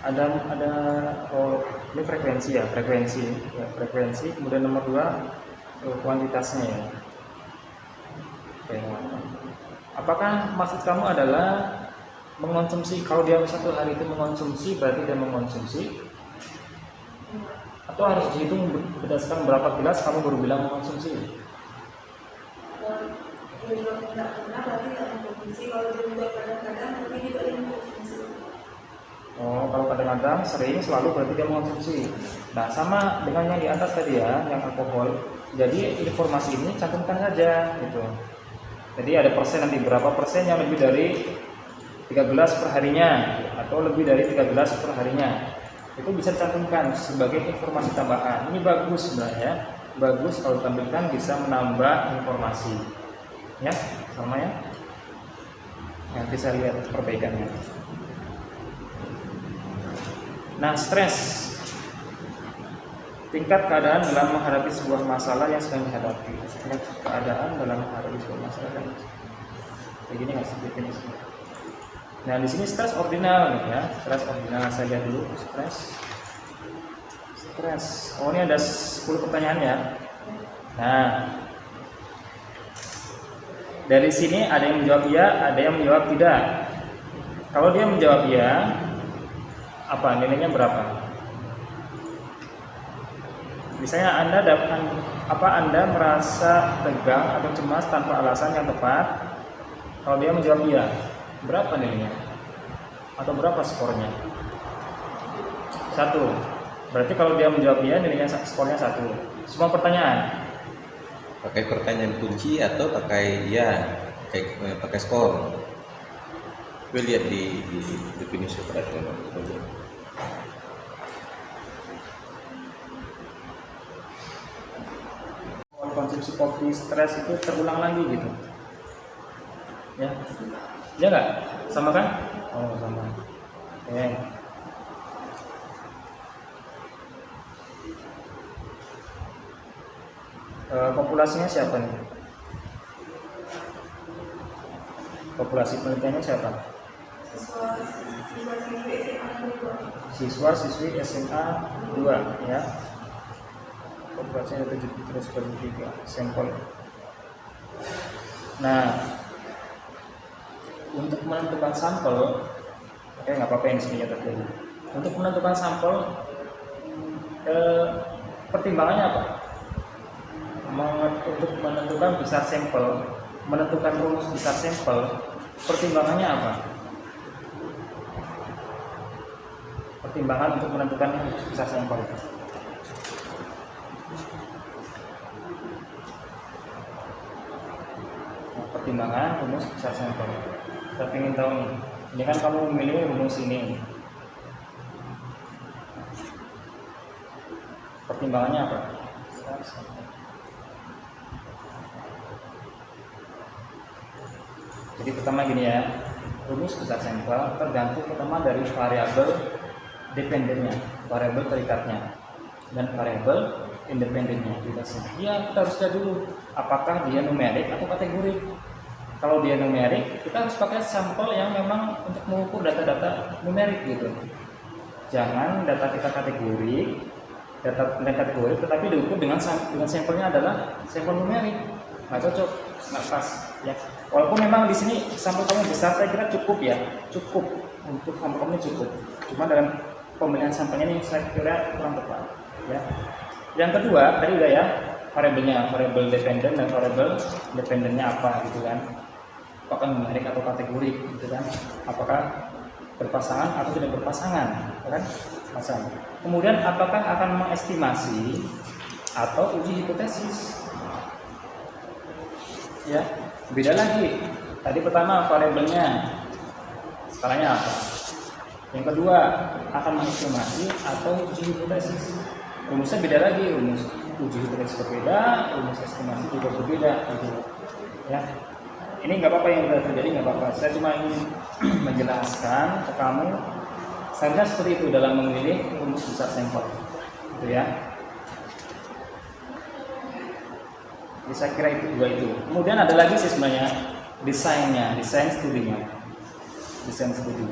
Ada ini frekuensi ya, frekuensi. Kemudian nomor 2 kuantitasnya ya. Oke. Apakah maksud kamu adalah mengonsumsi, kalau dia satu hari itu mengonsumsi berarti dia mengonsumsi, atau harus dihitung berdasarkan berapa gelas kamu baru bilang mengonsumsi? Kalau tidak pernah berarti tidak mengkonsumsi. Kalau dia juga kadang-kadang berarti juga dia mengkonsumsi. Oh, kalau kadang-kadang sering selalu berarti dia mengonsumsi. Nah, sama dengan yang di atas tadi ya, yang alkohol. Jadi informasi ini cantumkan saja gitu. Jadi ada persen nanti, berapa persen yang lebih dari 3 gelas per harinya atau lebih dari 3 gelas per harinya. Itu bisa dicantumkan sebagai informasi tambahan. Ini bagus sebenarnya. Bagus kalau ditampilkan, bisa menambah informasi. Ya, sama ya. Nanti saya lihat perbaikannya. Nah, stres. Tingkat keadaan dalam menghadapi sebuah masalah yang sedang dihadapi. Tingkat keadaan dalam menghadapi sebuah masalah yang kayak gini nggak sih definisinya? Nah, di sini stres ordinal nih ya. Stres ordinal saja dulu. Stres. Oh, ini ada 10 pertanyaan ya. Nah, dari sini ada yang menjawab iya, ada yang menjawab tidak. Kalau dia menjawab iya, apa nilainya berapa? Misalnya Anda merasa tegang atau cemas tanpa alasan yang tepat. Kalau dia menjawab iya, berapa nilainya? Atau berapa skornya? 1. Berarti kalau dia menjawab iya, nilainya skornya 1. Semua pertanyaan. Pakai pertanyaan kunci atau pakai ya, pakai skor. Gue lihat di definisi operasional. Konsumsi kopi stres itu terulang lagi gitu. Ya. Ya enggak? Sama kan? Oh, sama. Oke. Populasinya siapa nih? Populasi penelitiannya siapa? Siswa-siswi SMA 2 ya. Populasinya 733 sampel. Nah, untuk menentukan sampel, oke nggak apa-apa yang sini terjadi. Untuk menentukan sampel, pertimbangannya apa? Untuk menentukan besar sampel, menentukan rumus besar sampel, pertimbangannya apa? Pertimbangan untuk menentukan rumus besar sampel. Pertimbangan rumus besar sampel. Saya ingin tahu nih, ini kan kamu memilih rumus ini. Pertimbangannya apa? Jadi pertama gini ya, rumus besar sampel tergantung pertama dari variabel dependennya, variabel terikatnya, dan variabel independennya. Ya, kita harus lihat dulu apakah dia numerik atau kategorik. Kalau dia numerik, kita harus pakai sampel yang memang untuk mengukur data-data numerik gitu. Jangan data kita kategorik, tetapi diukur dengan sampelnya adalah sampel numerik. Nggak cocok, nggak pas ya. Walaupun memang di sini sampel kamu besar, saya kira cukup ya, cukup untuk sampel kamu cukup. Cuma dalam pemilihan sampelnya ini saya kira kurang tepat ya. Yang kedua tadi udah ya, variabelnya, variabel dependen dan variabel dependennya apa gitu kan. Apakah numerik atau kategorik gitu kan. Apakah berpasangan atau tidak berpasangan kan. Pasangan. Kemudian apakah akan mengestimasi atau uji hipotesis. Ya, beda lagi. Tadi pertama variabelnya, skalanya apa? Yang kedua akan mengestimasi atau uji hipotesis. Rumusnya beda lagi, rumus uji hipotesis berbeda, rumus estimasi juga berbeda gitu. Ya. ini nggak apa-apa yang sudah terjadi, nggak apa-apa. Saya cuma ingin menjelaskan ke kamu seharusnya seperti itu dalam memilih rumus besar sampel, gitu ya. Jadi saya kira itu dua itu. Kemudian ada lagi sih sebenarnya desainnya, desain studinya, desain studi.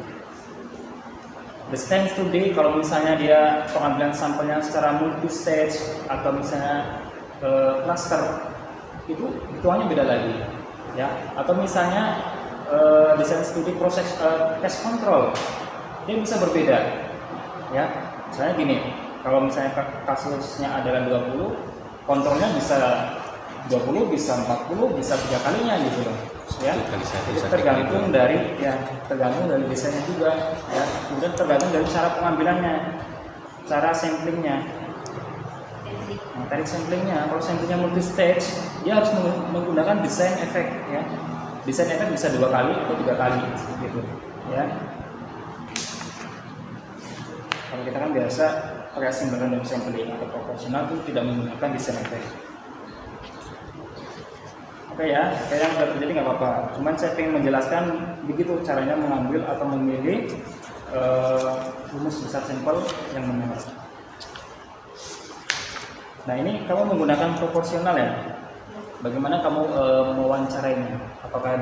Desain studi kalau misalnya dia pengambilan sampelnya secara multi stage atau misalnya cluster, itu hitungannya beda lagi, ya. Atau misalnya desain studi proses test control, dia bisa berbeda, ya. Misalnya gini, kalau misalnya kasusnya adalah 20, kontrolnya bisa 20, bisa 40, bisa 3 kalinya gitu loh, ya. Jadi tergantung dari desainnya juga, ya. Kemudian tergantung dari cara pengambilannya, cara samplingnya. Nah, tarik samplingnya, kalau samplingnya multi stage, dia harus menggunakan desain efek, ya. Desain efek bisa 2 kali atau 3 kali, gitu, ya. Kalau kita kan biasa pakai simple random sampling atau proporsional itu tidak menggunakan desain efek. Oke ya, kayak yang sudah terjadi nggak apa-apa. Cuman saya ingin menjelaskan begitu caranya mengambil atau memilih rumus besar sampel yang benar. Nah ini kamu menggunakan proporsional ya. Bagaimana kamu mewawancarainya? Apakah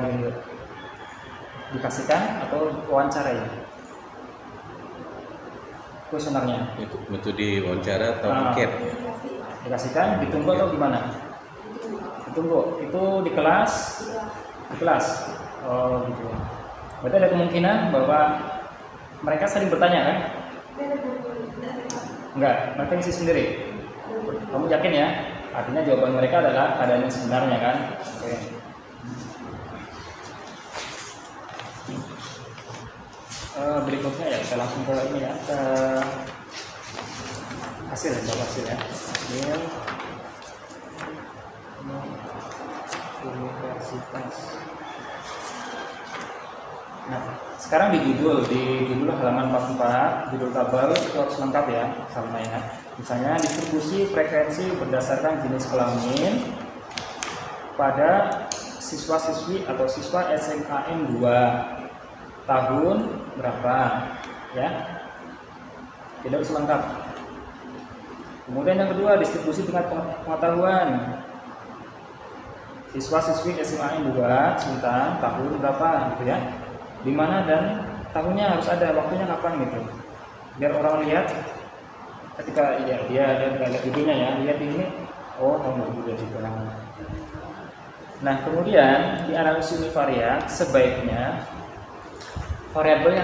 dikasihkan atau wawancarai? Kuesionernya. Itu metode wawancara atau angket? Dikasihkan, ditunggu atau gimana? Tunggu, itu di kelas, oh gitu. Berarti ada kemungkinan bahwa mereka sering bertanya kan? Enggak, mereka isi sendiri. Kamu yakin ya? Artinya jawaban mereka adalah keadaan yang sebenarnya kan? Oke. Berikutnya ya, kita langsung ke ini ya, ke hasil ya. Universitas. Nah, sekarang di judul halaman 44, judul tabel itu harus lengkap ya, sama ya. Misalnya distribusi frekuensi berdasarkan jenis kelamin pada siswa-siswi atau siswa SMAN 2 tahun berapa, ya. Tidak harus lengkap. Kemudian yang kedua, distribusi tingkat pengetahuan siswa-siswi SMA 2 Sintang tahun berapa gitu ya, di mana dan tahunnya harus ada, waktunya kapan gitu, biar orang lihat ketika ya dia nggak lihat videonya ya, lihat ini oh tahun 2023. Nah kemudian di analisis univariat sebaiknya variabel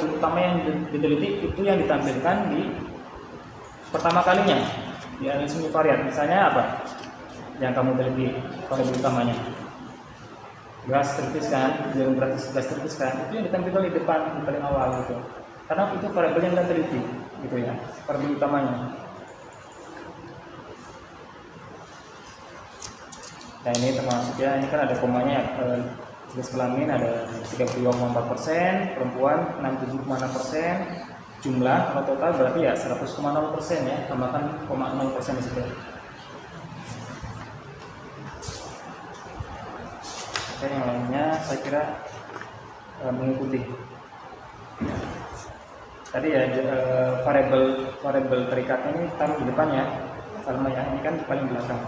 utama yang diteliti itu yang ditampilkan di pertama kalinya di analisis univariat. Misalnya apa yang kamu teliti variabel utamanya? Gastritis kan, yang berarti gastritis kan, itu yang ditampilkan di depan, di paling awal gitu. Karena itu variabel yang kita teliti, gitu ya, variabel utamanya. Nah ini termasuk ya, ini kan ada komanya, jenis kelamin ada 32,4%, perempuan 67,6%, jumlah kalau total berarti ya 100,0% ya, tambahkan 0,0% di situ. Oke, yang lainnya saya kira mengikuti. Tadi ya variabel terikatnya ini taruh di depan ya, sama ya, ini kan di paling belakang.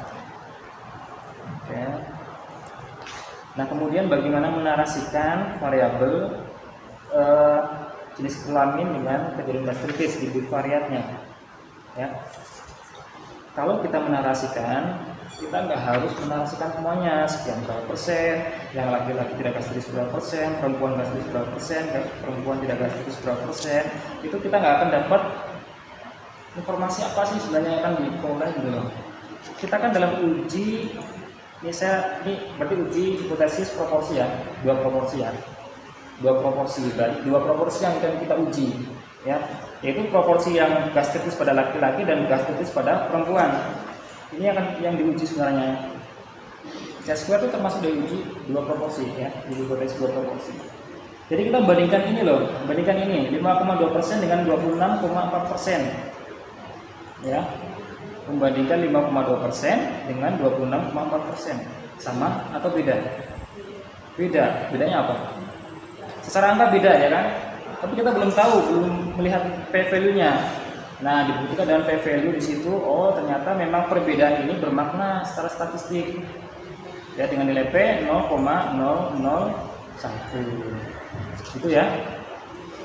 Oke. Nah kemudian bagaimana menarasikan variabel jenis kelamin dengan kejadian gastritis di bivariatnya, ya. Kalau kita menarasikan, kita nggak harus menarasikan semuanya sekian berapa persen, yang laki-laki tidak gastritis berapa persen, perempuan gastritis berapa persen, perempuan tidak gastritis berapa persen. Itu kita nggak akan dapat informasi apa sih sebenarnya yang akan diperoleh gitu loh. Kita kan dalam uji, ini berarti uji hipotesis proporsi ya, dua proporsi yang akan kita uji ya, yaitu proporsi yang gastritis pada laki-laki dan gastritis pada perempuan. Ini akan yang diuji sebenarnya. C-square itu termasuk dari uji dua proporsi ya, di hipotesis dua proporsi. Jadi kita bandingkan ini loh, 5,2% dengan 26,4%. Ya. Membandingkan 5,2% dengan 26,4%. Sama atau beda? Bedanya apa? Secara angka beda ya kan? Tapi kita belum tahu, belum melihat p-value-nya. Nah, dibuktikan dengan p-value di situ, oh ternyata memang perbedaan ini bermakna secara statistik. Ya, dengan nilai p 0,001. Itu ya.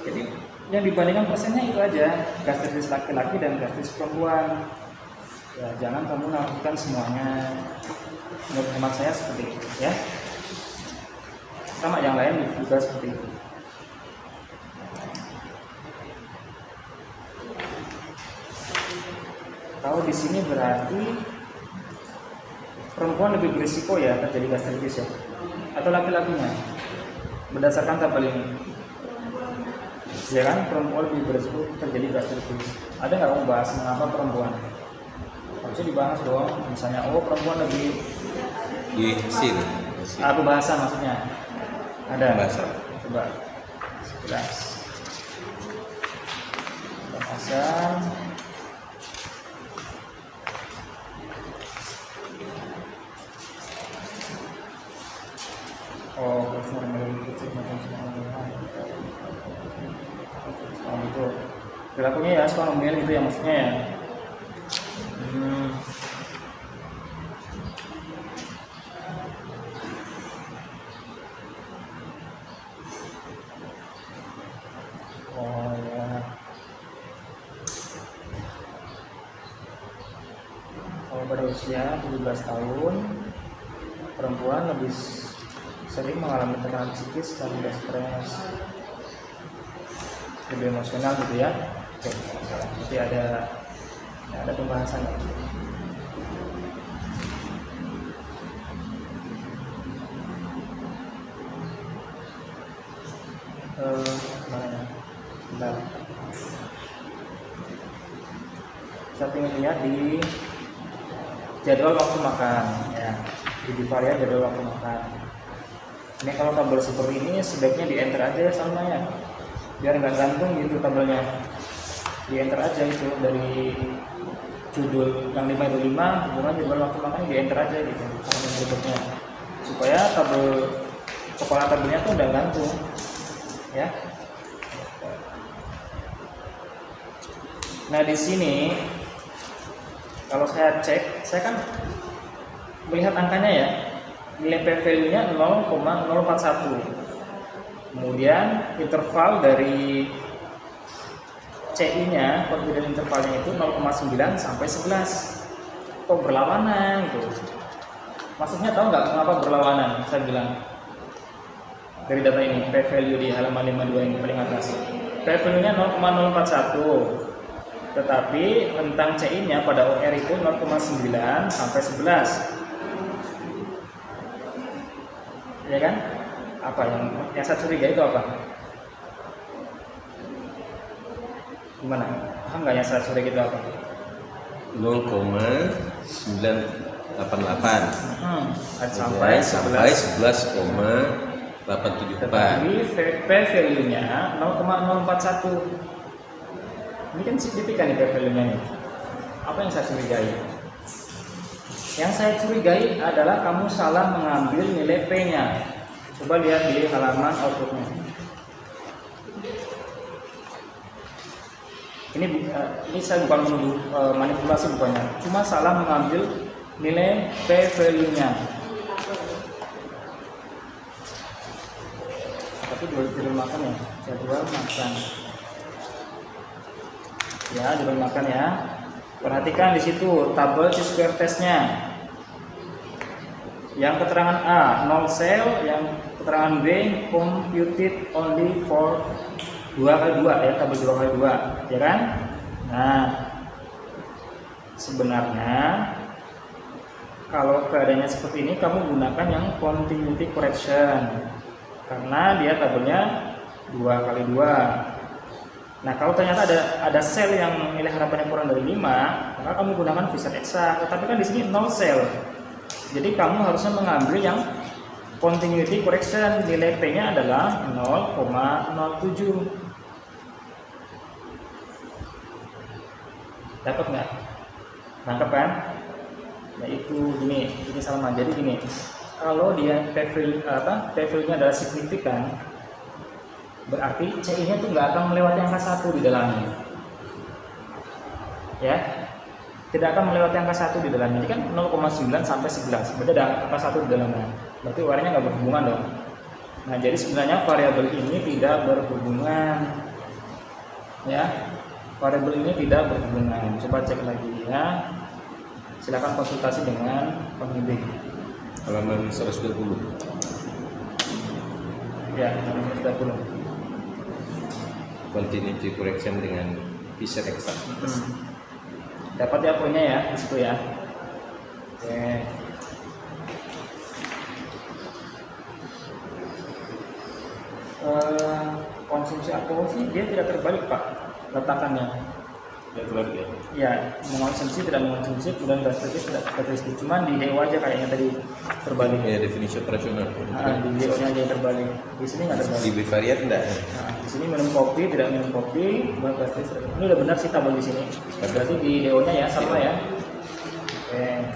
Jadi yang dibandingkan persennya itu aja, gastritis laki-laki dan gastritis perempuan. Ya, jangan kamu lakukan semuanya. Menurut hemat saya seperti itu ya. Sama yang lain juga seperti itu. Kalau di sini berarti perempuan lebih berisiko ya terjadi gastritis ya, atau laki-lakinya berdasarkan tabel ini, ya kan? Perempuan lebih berisiko terjadi gastritis. Ada nggak kamu bahas mengapa perempuan? Harusnya dibahas dong. Misalnya, oh perempuan lebih Di sini. apa bahasa maksudnya? Ada Bahasa. Coba 11 bahasan. Oh, itu perilakunya ya sekolah itu ya maksudnya ya. Oh ya. Kalau pada usia 17 tahun perempuan lebih sering mengalami tekanan psikis dan mudah stres, lebih emosional gitu ya. Oke, jadi ada pembahasan. Mana ya? Bentar. Saya ingin lihat di jadwal waktu makan ya, di varian jadwal waktu makan. Ini kalau tabel seperti ini sebaiknya di enter aja ya salmanya, biar nggak gantung gitu tabelnya. Di enter aja itu dari judul yang 5 itu 5, hubungan jadwal waktu makan di enter aja gitu yang berikutnya, supaya kepala tabelnya tuh udah gantung ya. Nah di sini kalau saya cek, saya kan melihat angkanya ya. Nilai p-value-nya 0,041. Kemudian interval dari CI-nya, confidence intervalnya itu 0,9 sampai 11. Kok berlawanan gitu? Maksudnya tahu nggak kenapa berlawanan? Saya bilang dari data ini, p-value di halaman 52 ini paling atas. P-value-nya 0,041. Tetapi rentang CI-nya pada OR itu 0,9 sampai 11. Ya kan? Apa yang saya curiga itu apa? Gimana? Paham nggak yang saya curiga itu apa? 0,988. Sampai 11,874. Tapi p-value-nya 0,041. Ini kan signifikan nih p-value-nya nih. Apa yang saya curigai? Yang saya curigai adalah kamu salah mengambil nilai P-nya. Coba lihat di halaman outputnya. Ini saya bukan menuduh manipulasi bukannya, cuma salah mengambil nilai P-value-nya. Tapi judul makan ya, jadwal makan. Ya, judul makan ya. Perhatikan di situ tabel T-square testnya. Yang keterangan A 0 sel, yang keterangan B computed only for 2x2 ya, tabel 2x2 ya kan. Nah sebenarnya kalau keadaannya seperti ini kamu gunakan yang continuity correction karena dia tabelnya 2x2. Nah kalau ternyata ada sel yang nilai harapannya kurang dari 5, maka kamu gunakan visit eksak. Tetapi kan di sini 0 sel, jadi kamu harusnya mengambil yang continuity correction. Nilai P-nya adalah 0,07. Dapat nggak? Nangkep kan? Yaitu gini sama. Jadi gini, kalau dia T-field-nya adalah signifikan, berarti CI-nya itu nggak akan melewati angka 1 di dalamnya. Ya, tidak akan melewati angka 1 di dalamnya. Jadi kan 0,9 sampai 11, berarti ada angka 1 di dalamnya. Berarti UR-nya nggak berhubungan dong. Nah, jadi sebenarnya variabel ini tidak berhubungan. Ya, variabel ini tidak berhubungan. Coba cek lagi ya. Silakan konsultasi dengan pembimbing. Halaman 120. Ya, halaman 120. Continuity correction dengan Fisher exact. Dapat ya poinnya ya di situ ya. Oke. Konsumsi alkohol sih dia tidak terbalik Pak letakannya. Ya, terbalik ya. Ya, mengonsumsi tidak mengonsumsi, kemudian gastritis tidak gastritis. Cuman di DO aja kayaknya tadi terbalik. Ya, definisi operasional. Di DO-nya aja yang terbalik. Di sini nggak terbalik. Di bivariat enggak? Nah, di sini minum kopi, tidak minum kopi, kemudian gastritis. Ini udah benar sih tabel di sini. Berarti di DO-nya ya sama ya. Oke.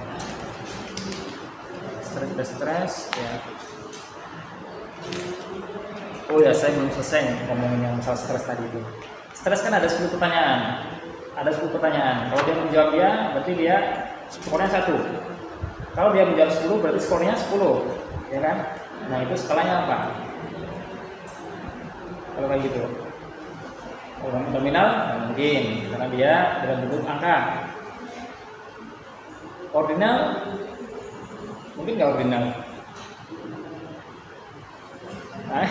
Stres tidak stres ya. Oh ya, saya belum selesai ngomongin yang masalah stres tadi itu. Stres kan ada 10 pertanyaan. Ada 10 pertanyaan. Kalau dia menjawab ya, berarti dia skornya 1. Kalau dia menjawab 10, berarti skornya 10. Ya kan? Nah, itu skalanya apa? Kalau kayak gitu. Kalau nominal, nah mungkin. Karena dia dalam bentuk angka. Ordinal, mungkin nggak ordinal. Nah,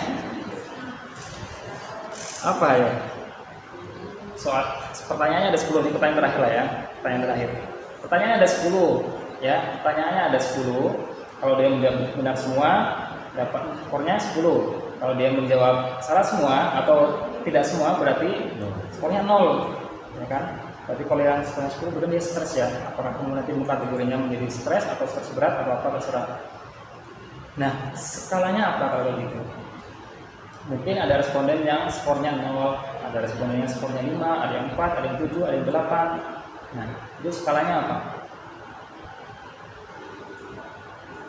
apa ya? Soal pertanyaannya ada 10, ini pertanyaan terakhir lah ya. Pertanyaan terakhir. Pertanyaannya ada 10 ya. Pertanyaannya ada 10. Kalau dia menjawab benar semua, dapat skornya 10. Kalau dia menjawab salah semua atau tidak semua, berarti skornya 0. Ya kan? Berarti kalau yang skornya 10 berarti dia stres ya. Apakah kemudian nanti kategorinya menjadi stres atau stres berat atau apa terserah. Nah, skalanya apa kalau gitu? Mungkin ada responden yang skornya 0, ada responden yang skornya 5, ada yang 4, ada yang 7, ada yang 8. Nah, itu skalanya apa?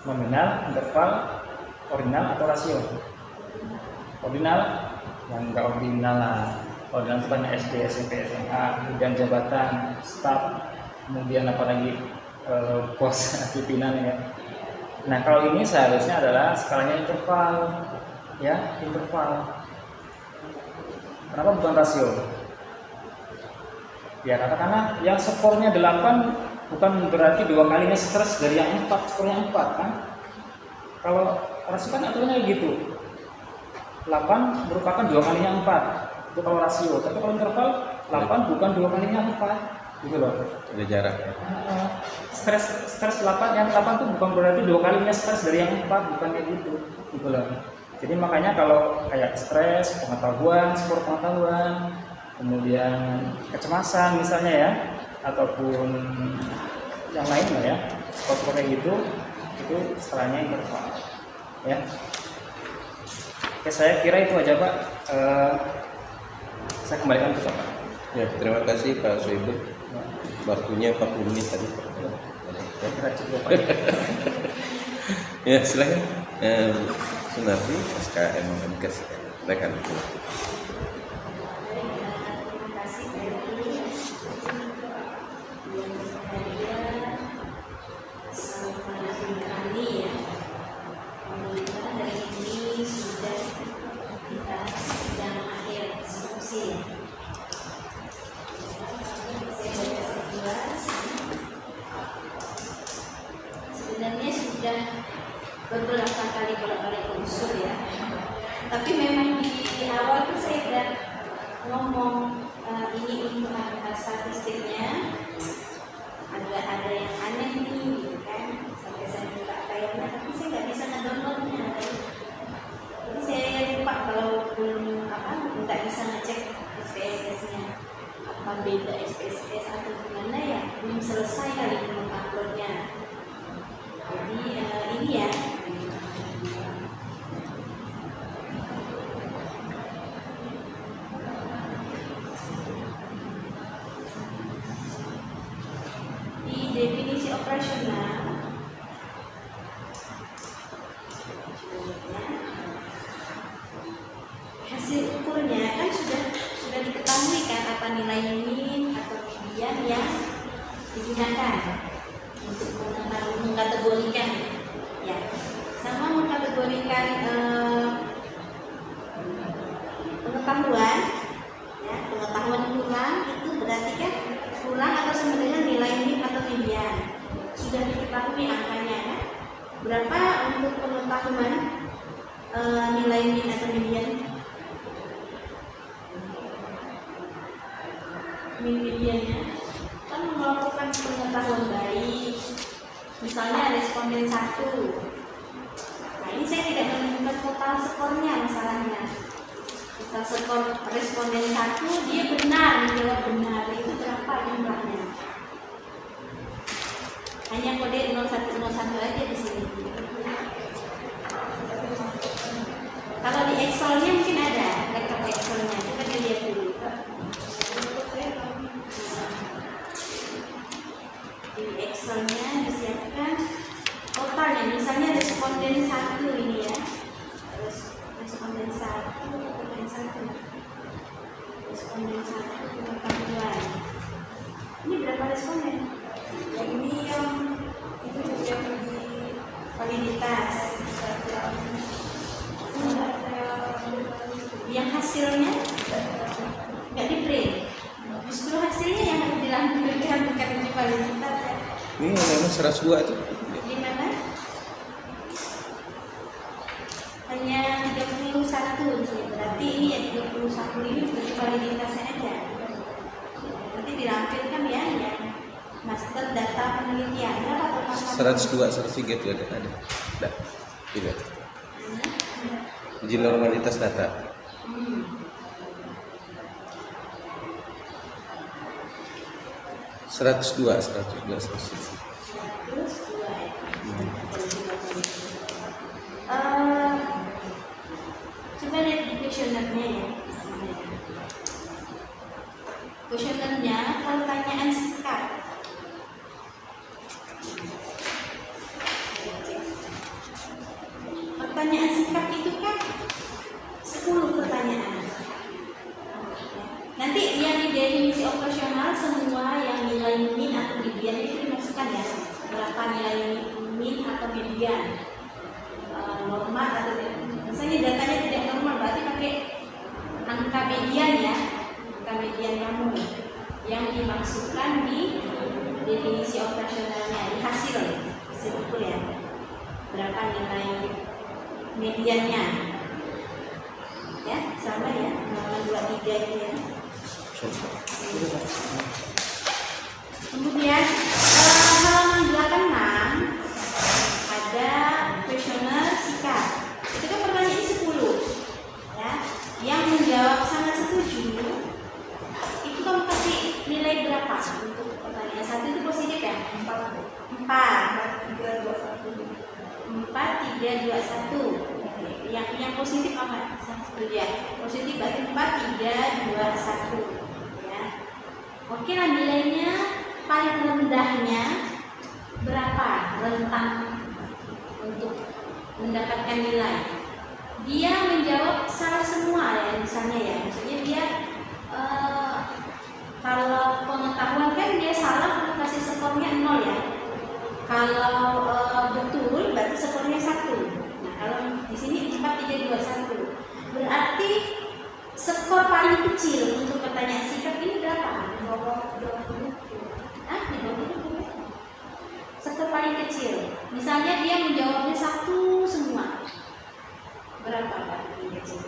Nominal, interval, ordinal atau rasio? Ordinal? Yang enggak ordinal lah. Ordinal itu banyak SD, SMP, SMA, kemudian jabatan, staf, kemudian apa lagi pos pimpinan ya. Nah, kalau ini seharusnya adalah skalanya interval. Ya, interval. Kenapa bukan rasio? Ya, katakanlah yang skornya 8 bukan berarti 2 kalinya stres dari yang 4, skornya 4 kan? Kalau rasio kan aturannya gitu. 8 merupakan 2 kalinya 4. Itu kalau rasio. Tapi kalau interval 8 bukan 2 kalinya 4. Gitu loh. Ada jarak ya. Stres 8 yang 8 itu bukan berarti 2 kalinya stres dari yang 4, bukan kayak gitu. Gitu loh. Jadi makanya kalau kayak stres, pengetahuan, skor pengetahuan, kemudian kecemasan misalnya ya, ataupun yang lain lah ya, skor kayak gitu, itu skalanya interval. Ya. Oke, saya kira itu aja Pak. Saya kembalikan ke Pak. Ya, terima kasih Pak Sohibul. Waktunya 40 menit tadi. Saya kira cukup Pak. Ya, silakan. Sunardi, SKM MKes, silakan. Terima kasih dari sama kami ya. Alhamdulillah hari ini sudah kita sedang akhir diskusi. Sebenarnya sudah beberapa kali bolak-balik unsur ya. Tapi memang di awal tuh saya udah ngomong ini untuk angka statistiknya agak ada yang aneh nih gitu kan. Sampai saya buka file-nya tapi saya nggak bisa ngedownloadnya. Jadi saya lupa kalau belum nggak bisa ngecek SPSS-nya apa beda SPSS atau gimana ya, belum selesai kali belum uploadnya. Jadi ini ya. Di definisi operasional gunakan untuk mengkategorikan, ya, sama mengkategorikan pengetahuan, ya, pengetahuan kurang itu berarti kan kurang atau sama dengan nilai min atau median. Sudah diketahui angkanya, kan? Berapa untuk pengetahuan nilai min atau median? Min mediannya kan melakukan pengetahuan baik, misalnya responden 1. Nah, ini saya tidak menemukan total skornya masalahnya. Total skor responden 1 dia benar, menjawab benar, itu berapa jumlahnya? Hanya kode 0101 aja di sini. Kalau di Excel-nya mungkin ada rekap Excel-nya, kita lihat dulu. Di Excel-nya disiapkan totalnya, misalnya responden 1 ini ya, responden 1 pengetahuan. Ini berapa responden? Yang ini yang itu yang di validitas. Yang hasilnya nggak di print, justru hasilnya yang harus dilampirkan bukan di validitas ya. Ini yang mana 102 itu? Di mana? Hanya 31 di sini. Berarti ini ya 31 ini berarti validitasnya aja. Nanti dilampirkan ya yang master data penelitian berapa total? 102, 103 itu ada. Tidak. Tidak. Uji normalitas data. 102. Coba lihat di kuesionernya ya. Kuesionernya pertanyaan singkat. Pertanyaan singkat itu kan 10 pertanyaan. Nanti yang di definisi operasional semua yang nilai min atau median itu dimasukkan ya. Berapa nilai min atau median, normal atau misalnya datanya tidak normal berarti pakai angka median ya, angka median kamu yang dimasukkan di definisi operasionalnya, di hasil itu ya. Berapa nilai mediannya? Ya, sama ya, 23 itu ya. Kemudian halaman 86 ada kuesioner sikap. Itu kan pertanyaannya 10 ya. Yang menjawab sangat setuju itu kamu kasih nilai berapa untuk pertanyaan 1 itu positif ya? 4 3 2 1. Yang positif apa? Setuju ya. Positif berarti 4 3 2 1 ya. Oke lah, nilainya paling rendahnya berapa rentang untuk mendapatkan nilai? Dia menjawab salah semua ya, misalnya ya, maksudnya dia kalau pengetahuan kan dia salah kasih skornya 0 ya. Kalau betul berarti skornya 1. Nah, kalau di sini 4 3 2 1 berarti skor paling kecil untuk pertanyaan sikap ini berapa? 20. Skor paling kecil. Misalnya dia menjawabnya 1 semua. Berapa paling kecil?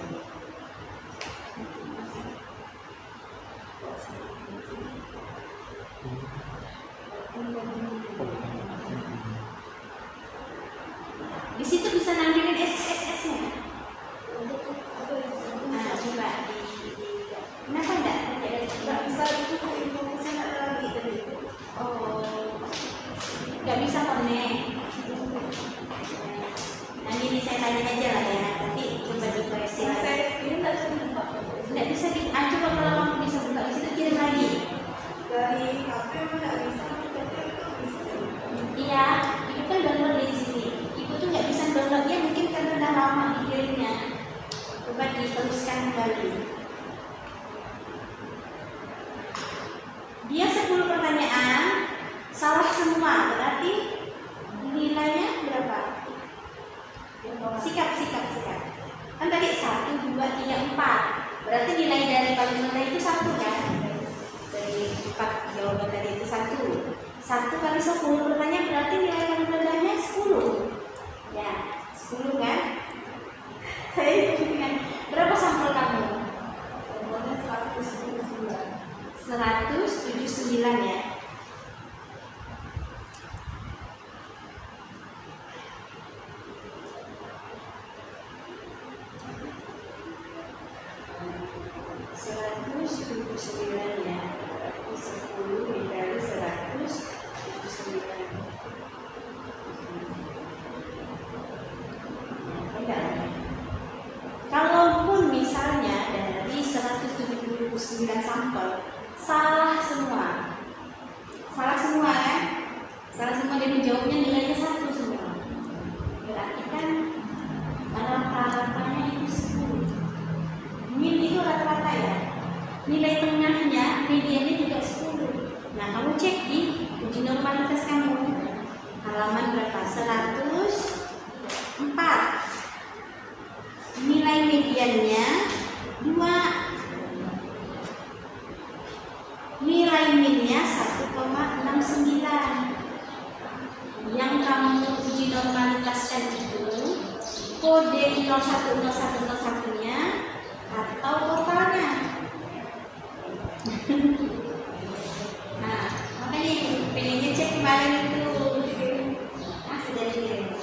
Di situ bisa nampilin SSS-nya. Nah, coba kenapa enggak bisa itu informasi ada lagi tadi. Oh, nggak bisa connect. Nanti ini saya tanya aja lah ya. Nanti coba istilah. Nggak bisa coba kalau bisa buka di situ kirim lagi. Dari HP nggak bisa. Iya, itu kan download di sini. Ibu tuh nggak bisa downloadnya mungkin karena udah lama dikirimnya. Coba diteruskan kembali. Dia 10 pertanyaan, 1 Sikat. Kan tadi 1, 2, 3, 4. Berarti nilai dari paling rendah itu 1 kan? Dari 4 jawaban tadi itu 1. 1 kali 10 bertanya berarti nilai paling rendahnya 10. Ya, 10 kan? Saya ingat. Berapa sampel kamu? Sampelnya 179. 179 ya. Kalaupun misalnya dari 179 sampel salah semua kan? Salah semua dan menjawabnya nilainya 1 semua. Berarti kan rata-ratanya itu 10. Min itu rata-rata ya. Nilai tengahnya, mediannya juga 10. Nah, kamu cek di uji normalitas kamu. Halaman berapa? 104. Nilai mediannya 2. Nilai minnya 1,69. Yang kamu uji normalitaskan itu kode 010101-nya atau totalnya. Nah, makanya pengennya cek kemarin itu sudah dikirim.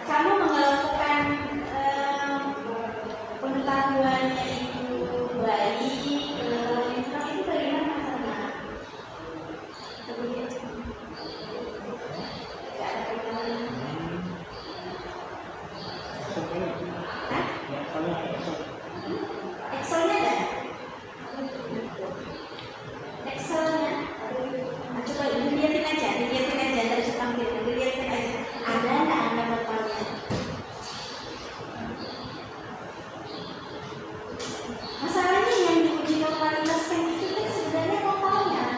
Kamu melakukan pengetahuannya itu baik, pengetahuan itu bagaimana masalahnya? Tidak ada pengetahuan. Excelnya ada? Excelnya? Coba dilihatin aja, terus tampil, dilihatin aja. Ada nggak Anda totalnya? Masalahnya yang diuji normalitaskan itu kan sebenarnya totalnya.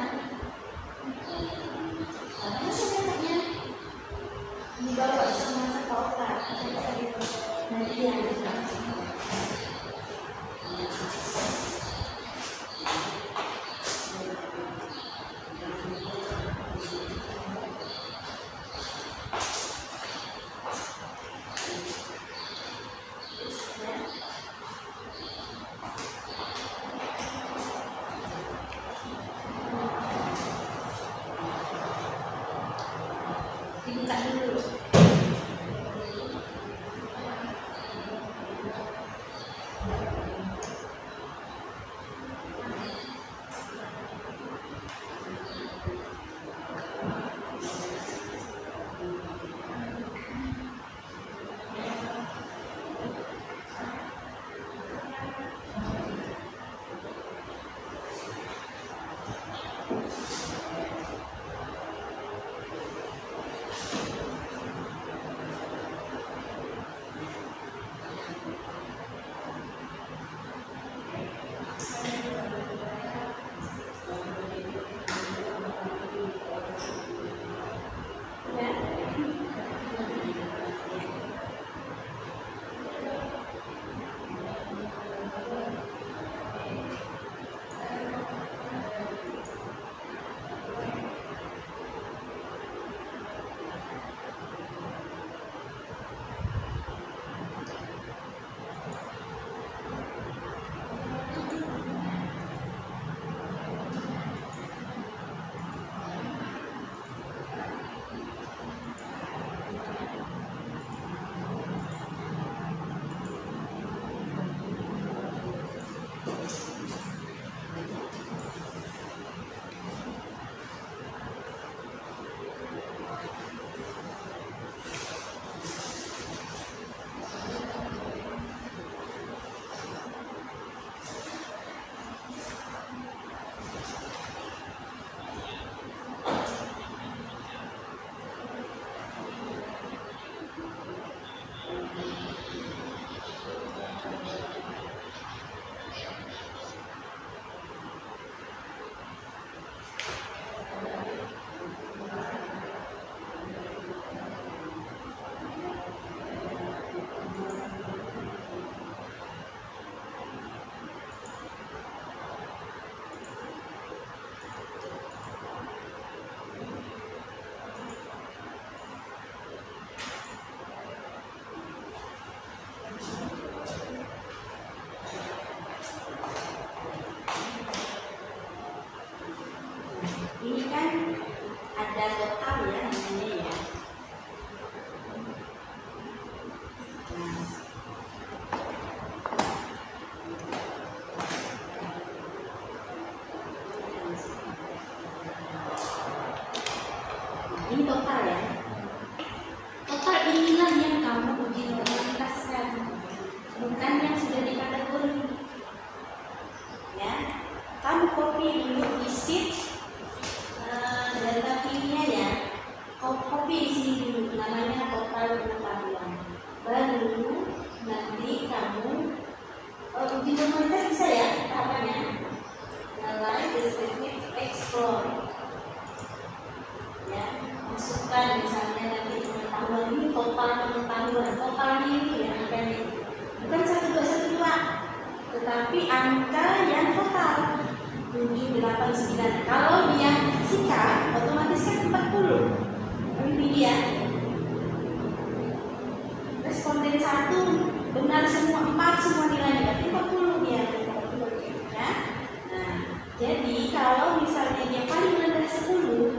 Karena sebenarnya dibawa sama total, nanti yang dibuka dulu. total pengetahuan, totalnya itu ya angkanya itu. Bukan 1212, tetapi angka yang total 789. Kalau dia sikap, otomatis kan 40. Ini dia. Responden 1 benar semua, 4 semua nilainya, berarti 40 dia. Ya. Nah, jadi kalau misalnya dia paling rendah 10,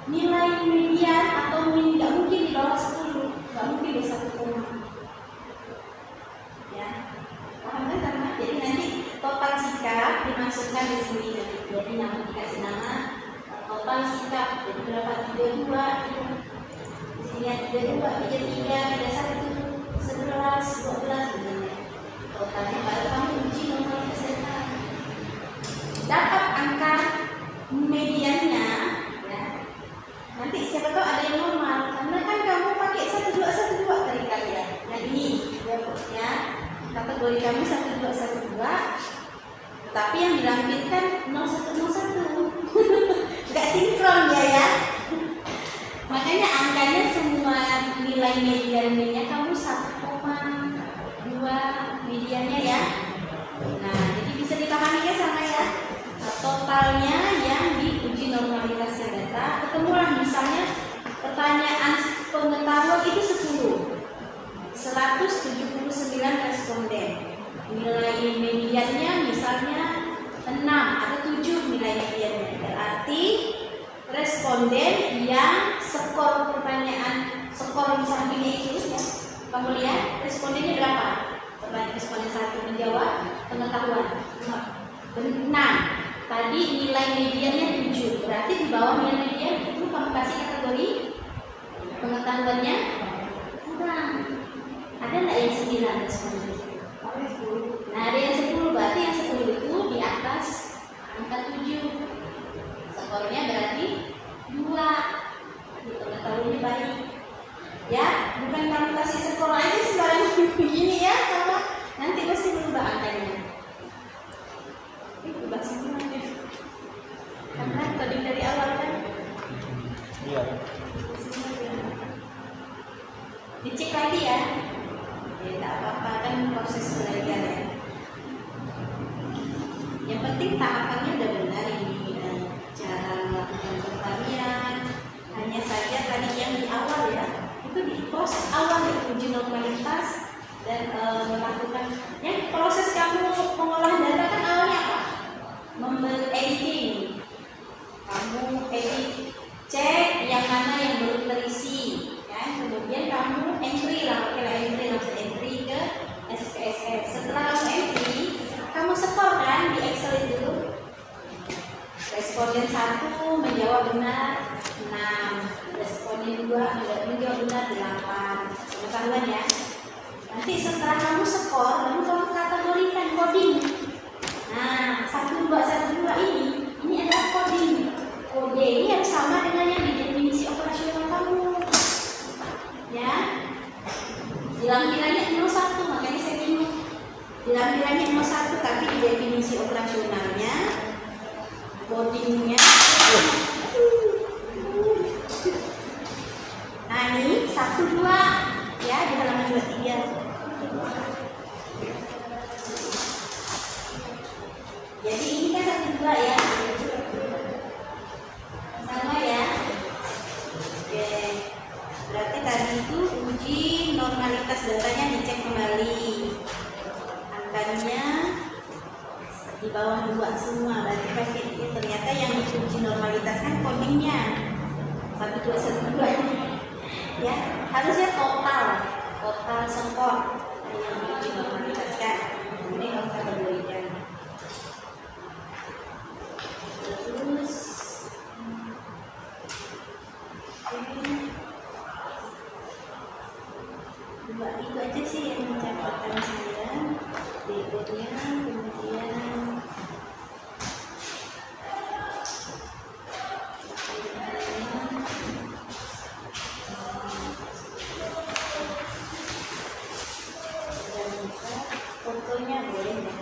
nilai median atau min nggak mungkin di bawah 10, nggak mungkin di 1, ya. Paham kan? Karena jadi nanti total sikap dimasukkan di sini, jadi nama dikasih nama total sikap, jadi berapa 32 gitu. Sini 32, 33, 31, 11, 12 gitu ya. Totalnya baru kamu uji normalitas data. Dapat angka mediannya, ya. Nanti siapa tahu ada yang normal, karena kan kamu pakai 1212 tadi kalian. Nah ini ya, kategori kamu 1212, tetapi yang dilampirkan 0101. Nggak sinkron ya. Makanya angkanya semua nilai mediannya kamu 1,2 mediannya ya. Nah, jadi bisa dipahami ya sama ya. Nah, totalnya yang diuji normalitasnya data, ketemulah misalnya pertanyaan pengetahuan itu 10, 179 responden. Nilai mediannya misalnya 6 atau 7 nilai mediannya. Berarti responden yang skor pertanyaan, skor misalnya itu ya, kamu lihat respondennya berapa? Responden 1 menjawab pengetahuan 6. Tadi nilai mediannya 7. Berarti di bawah nilai median itu kamu kasih kategori pengetahuannya kurang. Ada nggak yang 9 responden? Nah ada yang 10, berarti yang 10 itu di atas angka 7. Skornya berarti 2. Pengetahuannya baik. Ya, bukan kamu kasih skor aja sembarang begini ya, sama nanti pasti berubah angkanya. Berubah semuanya. Karena tadi dari awal kan. Iya. Dicek lagi ya. Ya tak apa-apa, kan proses belajar ya. Yang penting tahapannya udah benar ini, cara melakukan pertanian. Hanya saja tadi yang di awal ya, itu di proses awal ya, uji normalitas dan melakukan yang proses kamu mengolah data kan awalnya apa? Editing. Kamu edit, cek yang mana yang belum terisi, ya. Kemudian kamu entry lah, langsung entry ke SPSS. Setelah kamu entry, kamu skor kan di Excel itu. Responden 1 menjawab benar 6, responden 2 menjawab benar 8. Pengetahuan ya. Nanti setelah kamu skor, lalu kamu kategorikan coding. Nah, 1212 ini adalah coding. Kode ini harus sama dengan yang di definisi operasional kamu. Ya. Lampirannya 01, makanya saya bingung. Lampirannya 01, tapi di definisi operasionalnya codingnya. Nah ini 12 ya, di halaman 23. Jadi ini kan 12 ya, sama ya. Oke, berarti tadi itu uji normalitas datanya dicek kembali, angkanya di bawah 2 semua. Berarti pakai ternyata yang diuji normalitas kan codingnya 1212 ya, harusnya total skor yang diuji normalitaskan. Ini harus kategorikan. Terus dua itu aja sih yang mencatatkan saya. Berikutnya kemudian fotonya boleh ya.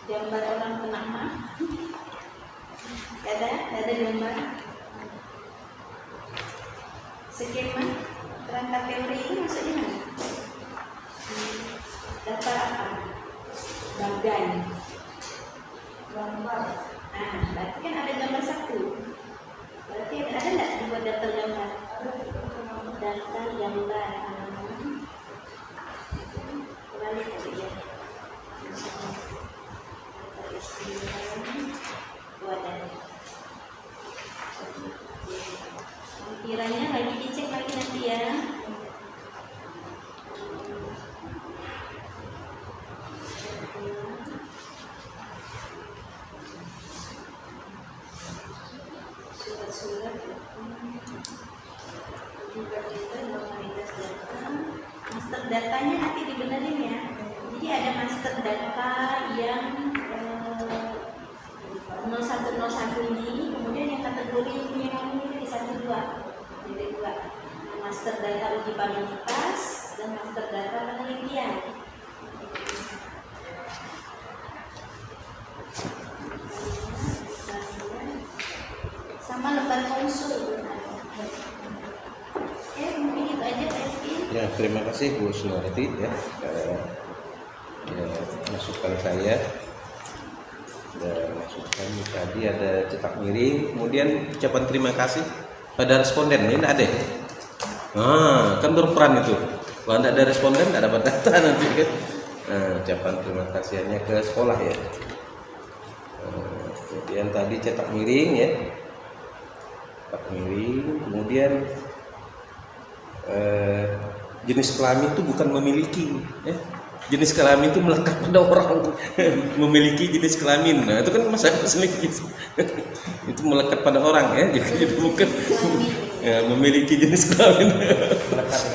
gambar orang kena mah. Ada gambar. Skema kerangka teori itu maksudnya mana? Daftar apa? Bagan. Gambar. Nah, berarti kan ada gambar satu. Berarti ada nggak dibuat daftar gambar? Daftar gambar. Kembali ke dia. Kiranya lagi dicek lagi nanti ya. Surat-surat juga kita formalitas data. Master datanya nanti dibenerin ya. Jadi ada master data yang 0101 ini, kemudian yang kategori punya kamu itu di 12. Jadi 2. Master data uji validitas dan master data penelitian. Sama lembar konsul. Mungkin itu aja Pak Evin. Ya, terima kasih Bu Sunarti ya, masukan saya. Masukan tadi ada cetak miring, kemudian ucapan terima kasih pada responden. Ini ada. Kan berperan itu. Kalau tidak ada responden, tidak dapat data nanti kan. Ucapan terima kasihnya ke sekolah ya. Kemudian tadi cetak miring ya. Cetak miring, kemudian jenis kelamin itu bukan memiliki ya. Jenis kelamin itu melekat pada orang memiliki jenis kelamin. Nah itu kan masalah selingkuh itu melekat pada orang ya, jadi bukan memiliki jenis kelamin.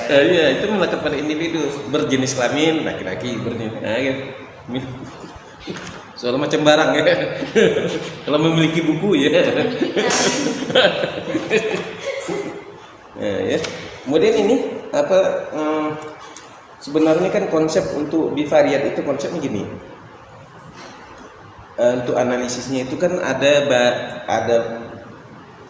Iya, itu melekat pada individu berjenis kelamin laki-laki berjenis. Nah, gitu. Soal macam barang ya. Kalau memiliki buku ya. Nah, ya. Kemudian ini apa? Sebenarnya kan konsep untuk bivariat itu konsepnya gini. Untuk analisisnya itu kan ada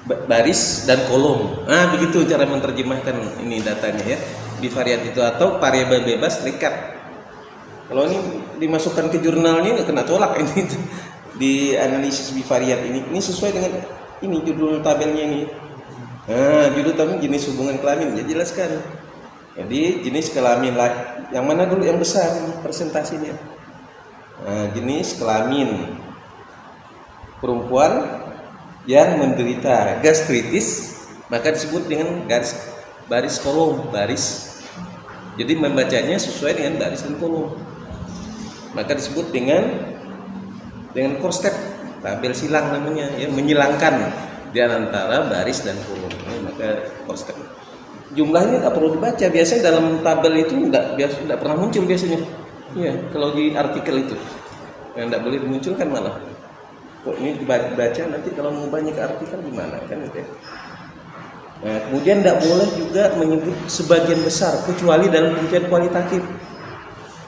baris dan kolom. Begitu cara menerjemahkan ini datanya ya. Bivariat itu atau variabel bebas terikat. Kalau ini dimasukkan ke jurnal ini kena tolak ini di analisis bivariat ini. Ini sesuai dengan ini judul tabelnya ini. Judul tabel jenis hubungan kelamin. Ya jelaskan. Jadi jenis kelamin yang mana dulu yang besar presentasinya? Jenis kelamin perempuan yang menderita gastritis maka disebut dengan baris kolom baris. Jadi membacanya sesuai dengan baris dan kolom. Maka disebut dengan konsep tabel silang namanya ya, menyilangkan di antara baris dan kolom. Maka konsep jumlahnya nggak perlu dibaca, biasanya dalam tabel itu nggak pernah muncul biasanya. Ya, kalau di artikel itu yang nggak boleh dimunculkan malah. Kok ini dibaca nanti kalau mau banyak artikel gimana kan itu. Nah, kemudian nggak boleh juga menyebut sebagian besar kecuali dalam penelitian kualitatif.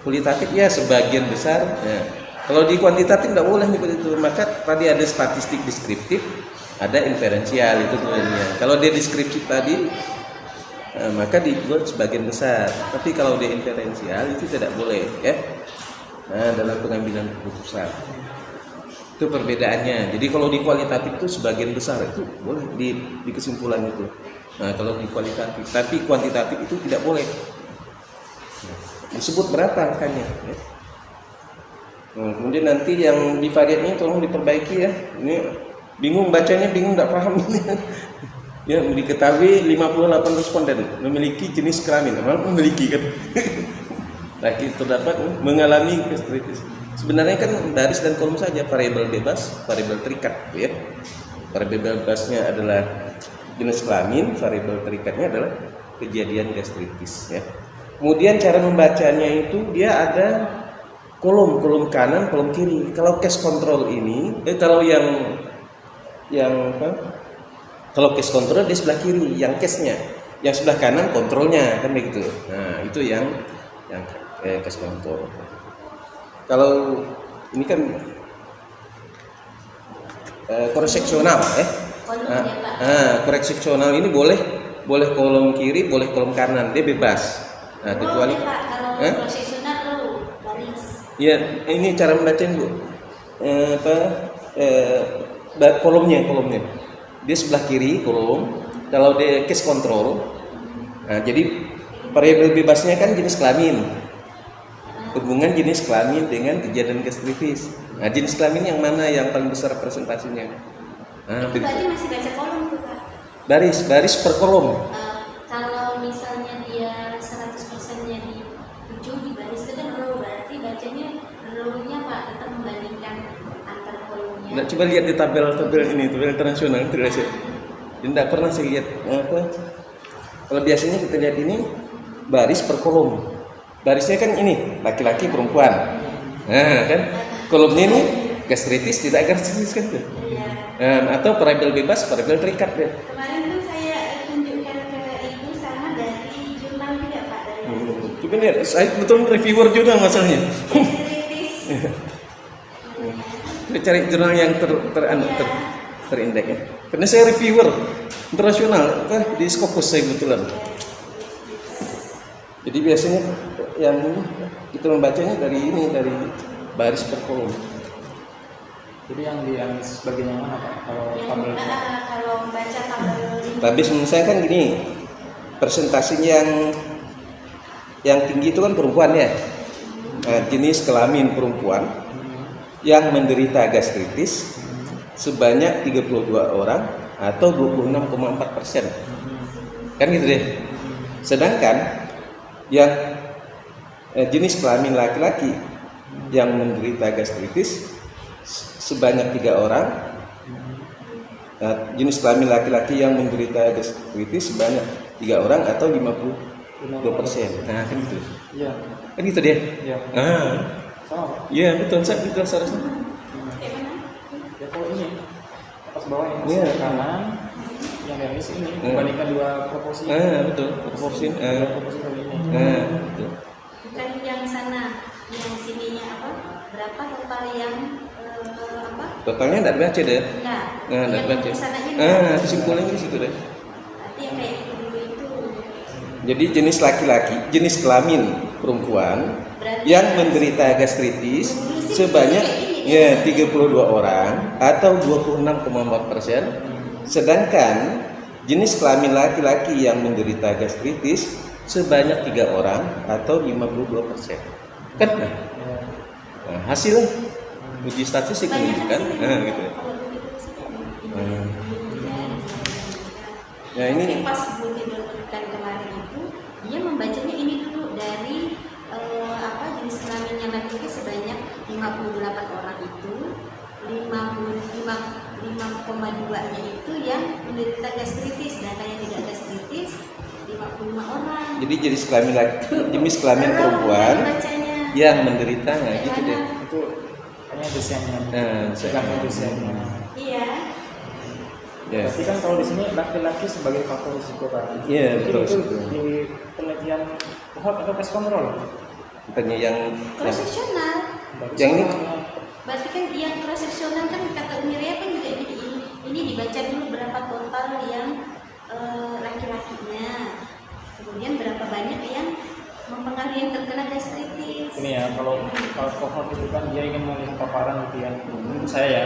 Kualitatif ya sebagian besar. Nah, kalau di kuantitatif nggak boleh nyebut itu. Maka tadi ada statistik deskriptif, ada inferensial itu tulisannya. Kalau dia deskriptif tadi maka dibuat sebagian besar, tapi kalau dia inferensial itu tidak boleh ya. Dalam pengambilan keputusan itu perbedaannya. Jadi kalau di kualitatif itu sebagian besar itu boleh di kesimpulan itu. Kalau di kualitatif, tapi kuantitatif itu tidak boleh. Disebut berapa angkanya ya. Kemudian nanti yang bivariatnya tolong diperbaiki ya. Ini bingung bacanya, bingung nggak paham ini. Ya, diketahui 58 responden memiliki jenis kelamin. Memiliki kan. Laki terdapat mengalami gastritis. Sebenarnya kan baris dan kolom saja, variabel bebas, variabel terikat ya. Variabel bebasnya adalah jenis kelamin, variabel terikatnya adalah kejadian gastritis ya. Kemudian cara membacanya itu dia ada kolom kanan, kolom kiri. Kalau case control ini kalau case control di sebelah kiri, yang case-nya, yang sebelah kanan kontrolnya kan begitu. Nah, itu yang case control. Kalau ini kan koreksi seksional Kolom ya Pak. koreksi seksional ini boleh kolom kiri, boleh kolom kanan, dia bebas. Nah, kecuali Pak, kalau prosesional row baris. ya ini cara membacain Bu. Kolomnya dia sebelah kiri kolom. Kalau dia case control, nah, jadi variabel bebasnya kan jenis kelamin, hubungan jenis kelamin dengan kejadian gastritis. Nah, jenis kelamin yang mana yang paling besar presentasinya? Nah, Itu berarti masih baca kolom tuh Pak. baris per kolom. Kalau misalnya dia 100%-nya di ujung di baris itu kan row, berarti bacanya row-nya Pak tetap membandingkan antar kolomnya. Nggak, coba lihat di tabel ini, tabel internasional tidak sih? Tidak pernah saya lihat apa. Kalau biasanya kita lihat ini baris per kolom. Barisnya kan ini laki-laki perempuan. Nah kan kolomnya ini gastritis tidak gastritis kan tuh. Iya. Atau variabel bebas, variabel terikat ya. Kemarin tuh saya tunjukkan ke Ibu sama dari jurnal juga Pak, dari Coba lihat, saya betul reviewer jurnal masalahnya. gastritis. Kita cari jurnal yang terindeks ya. Karena saya reviewer internasional di Scopus saya kebetulan. Jadi biasanya yang kita membacanya dari baris per kolom. Jadi yang dianalisis bagian yang mana Pak? Kalau tabel Kalau baca tabel ini. Tapi menurut saya kan gini, presentasinya yang tinggi itu kan perempuan ya. Jenis kelamin perempuan yang menderita gastritis sebanyak 32 orang atau 26,4%. Kan gitu deh. Sedangkan yang jenis kelamin laki-laki yang menderita gastritis sebanyak 3 orang. Jenis kelamin laki-laki yang menderita gastritis sebanyak 3 orang atau 52%. Nah, kan gitu. Iya. Kan gitu deh. Iya. Sama Pak. Iya, betul seharusnya. Kayak mana? Ya kalau ini atas bawah yang Iya. kanan yang garis ini dibandingkan dua proporsi. Betul. Proporsi. Dua proporsi kali ini. Betul. Bukan yang sana, yang sininya apa? Berapa total yang apa? Totalnya enggak baca deh. Enggak. Enggak Yang baca. kesananya enggak. Kesimpulannya di situ deh. Berarti yang kayak gitu dulu itu. Jadi jenis laki-laki, jenis kelamin perempuan Berarti yang menderita gastritis sebanyak 32 orang atau 26,4%. Sedangkan jenis kelamin laki-laki yang menderita gastritis sebanyak 3 orang atau 52%. Kan? Nah, hasil uji statistik menunjukkan, gitu. Ya ini Tapi pas Bu diberikan kemarin itu, dia membacanya ini dulu dari jenis kelamin yang laki-laki sebanyak 58 orang itu 5,2-nya itu yang menderita gastritis, dan yang tidak gastritis 55 orang. jadi jenis kelamin perempuan bacanya. yang menderita gitu deh. Itu hanya desainnya. Saya Desainnya. Iya. ya. Berarti kan kalau di sini laki-laki sebagai faktor risiko kan? Iya, Jadi betul, itu betul. di penelitian cohort atau pest control. Bukannya yang Cross-seksional. Yang ini? Berarti kan yang cross-seksional kan kata Umiria kan juga ini dibaca dulu berapa total yang laki-lakinya, kemudian berapa banyak yang mempengaruhi yang terkena gastritis. Ini ya, kalau cohort itu kan dia ingin melihat paparan gitu ya. Menurut saya ya,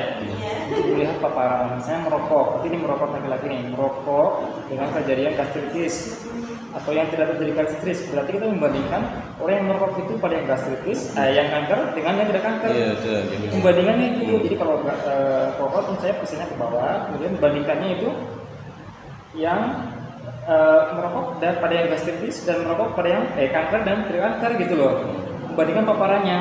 untuk melihat paparan. Saya merokok, berarti ini merokok laki-laki nih, merokok dengan kejadian gastritis atau yang tidak terjadi gastritis. Berarti kita membandingkan orang yang merokok itu pada yang gastritis, yang kanker dengan yang tidak kanker. Iya, betul. Jadi Pembandingannya itu, jadi kalau cohort saya persennya ke bawah, kemudian membandingkannya itu yang merokok dan pada yang gastritis dan merokok pada yang kanker dan tidak kanker gitu loh. Membandingkan paparannya,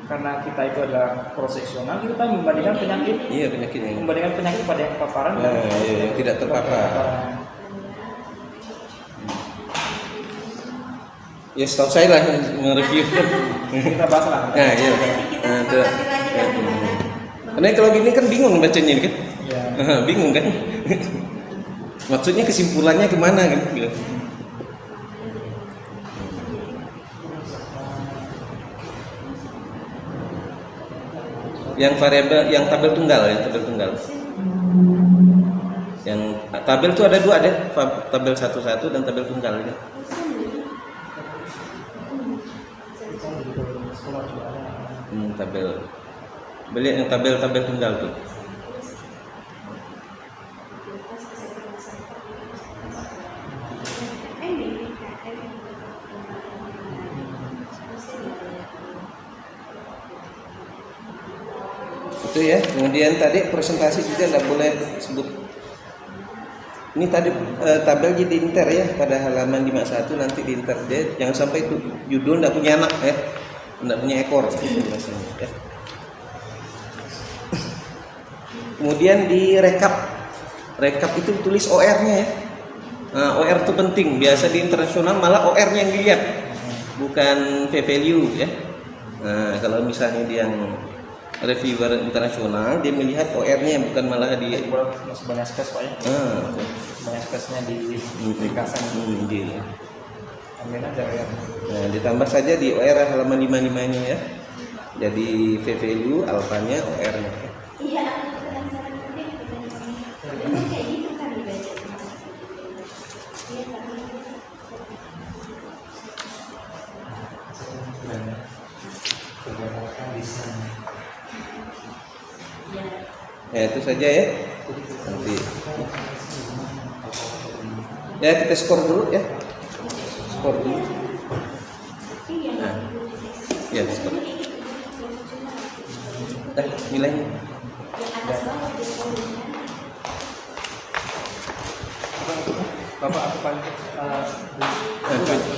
karena kita itu adalah cross-seksional, kita membandingkan penyakit. iya penyakitnya. Membandingkan penyakit pada yang paparan dan Yang tidak terpapar. Ya setahu saya lah nge-review. Kita bahas lah. Nah, iya. Kita Nah, tuh. sepakati lagi kan gimana. Karena kalau gini kan bingung bacanya ini kan. Iya. Bingung kan. Maksudnya kesimpulannya kemana kan? Gitu. Yang variabel, yang tabel tunggal ya, tabel tunggal. Yang tabel itu ada dua, ada tabel 1-1 dan tabel tunggal ya. Tabel. Beli yang tabel tunggal tuh. Itu ya. Kemudian tadi presentasi juga tidak boleh sebut. Ini tadi tabel di inter ya, pada halaman 51 nanti di inter dia. Jangan sampai itu judul tidak punya anak ya, tidak punya ekor ya. Kemudian di rekap itu tulis OR-nya ya. Nah, OR itu penting. Biasa di internasional malah OR-nya yang dilihat, bukan v-value ya. Nah, kalau misalnya dia yang reviewer internasional, dia melihat OR-nya bukan malah di masih banyak space Pak ya. Banyak space-nya di ringkasan. Iya. Ambil aja ya. Nah, ditambah saja di OR halaman 55-nya ya. Jadi v-value, alfanya, OR-nya. Iya, aku penasaran juga sebenarnya kayak gitu kan dibaca. Iya, tapi Ya itu saja ya. Nanti. Ya kita skor dulu ya. Skor dulu. Nah, ya skor. Nilainya. Bapak aku paling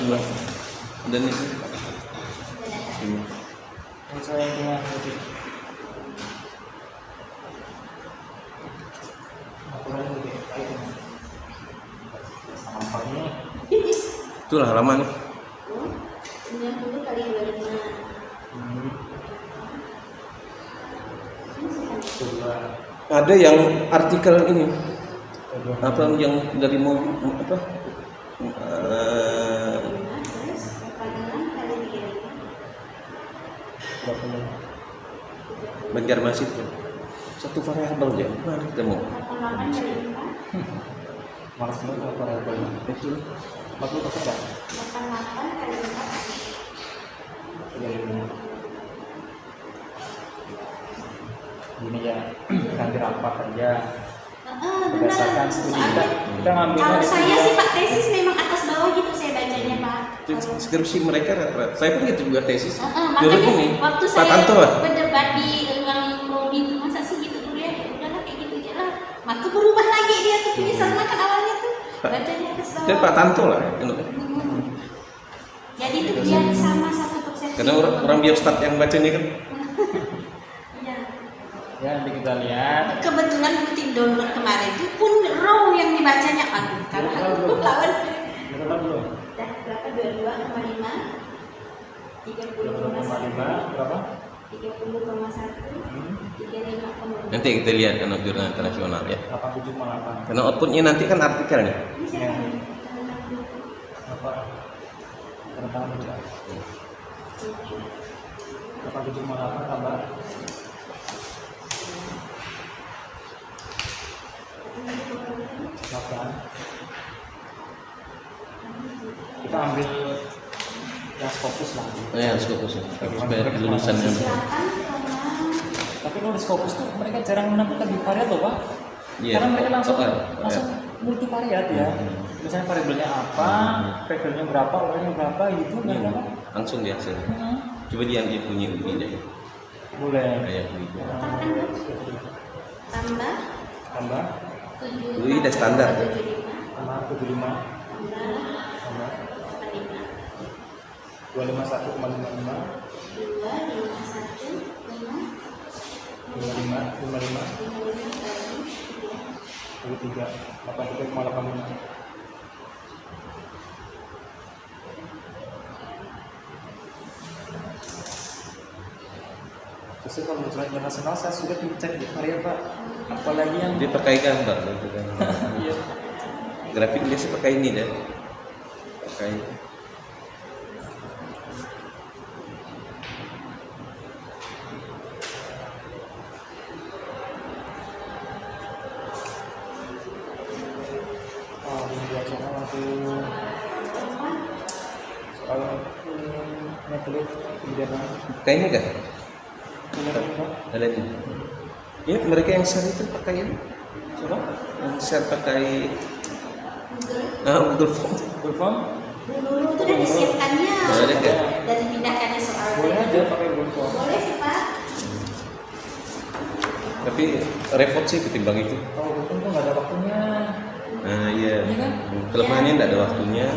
dua. Dan itu. Ini. saya yang tengah putih. Sampahnya Itulah halaman. 90 kali 25. Ada yang artikel ini apa yang dari mau apa Banjarmasin satu variabel ya, mana kita mau malas banget kalau variabel itu 40% Pak. 88 kali 4. Ini ya nanti rapat aja Benar. berdasarkan studi kita ngambil Kalau saya sih Pak tesis memang atas bawah gitu saya bacanya Pak. skripsi mereka rata-rata. Saya pun itu juga tesis. Dulu Makanya ini waktu Pak saya Tanto lah. berdebat di ruang prodi itu masa sih gitu dulu ya, udahlah kayak gitu aja lah. Maka berubah lagi dia tuh tulisannya kan awalnya tuh bacanya atas bawah. Jadi Pak Tanto lah. Jadi itu biar sama satu persepsi. Karena orang biostat yang bacanya kan. Iya. ya nanti kita lihat Kebetulan rutin download kemarin itu pun row yang dibacanya aduh kalau aku lawan berapa dulu dah berapa 22,5 30,1 berapa 30,1 35,2 Nanti kita lihat anak jurnal internasional ya. 87,8 Karena outputnya nanti kan artikelnya. ya apa tentang baca 87,8 tambah 8 kita ambil yang fokus lah. Ya, harus fokus ya. Supaya lulusan yang Tapi kalau di Scopus tuh mereka jarang menampilkan di variat loh Pak. Iya. Karena mereka langsung Oh, multivariat ya. Misalnya variabelnya apa, variabelnya berapa, orangnya berapa gitu Iya, mereka. langsung di hasil. Coba dia yang punya UI deh. Boleh. Kayak UI. tambah Tambah 7 UI udah standar ya. 75 tambah 75 tambah tambah 45 251,55 2 51 5 55 83,85 Justru kalau jurnal internasional saya sudah mencek di varian Pak, apalagi yang Dia pakai gambar gitu kan. iya. Grafik dia sih pakai ini deh. Pakai Pakai ini kan? Ada ini. Ya mereka yang share itu pakai ini. Coba. Yang share pakai Google Form. Google Form. Dulu itu udah disiapkannya, Boleh kan? dan dipindahkannya soal. Boleh aja pakai Google Form. Boleh sih Pak. Tapi repot sih ketimbang itu. Kalau Google Form tuh nggak ada waktunya. Nah iya. Iya kan? Kelemahannya tidak ada waktunya.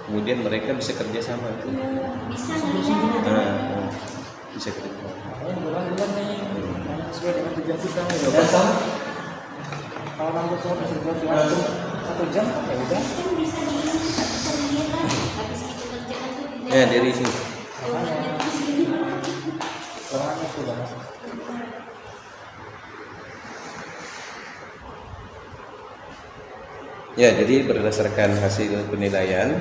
Kemudian mereka bisa kerja sama tuh. Bisa ngeliat. Bisa kerja. Makanya bulan-bulan nih sesuai dengan tujuan kita nih. Kalau nambah soal tersebut cuma 1 jam kan ya udah. Kan bisa dilihat lah. Habis itu kerjaan tuh pindah. Ya dari sini. Obatnya di sini. Orang itu banget. Ya, jadi berdasarkan hasil penilaian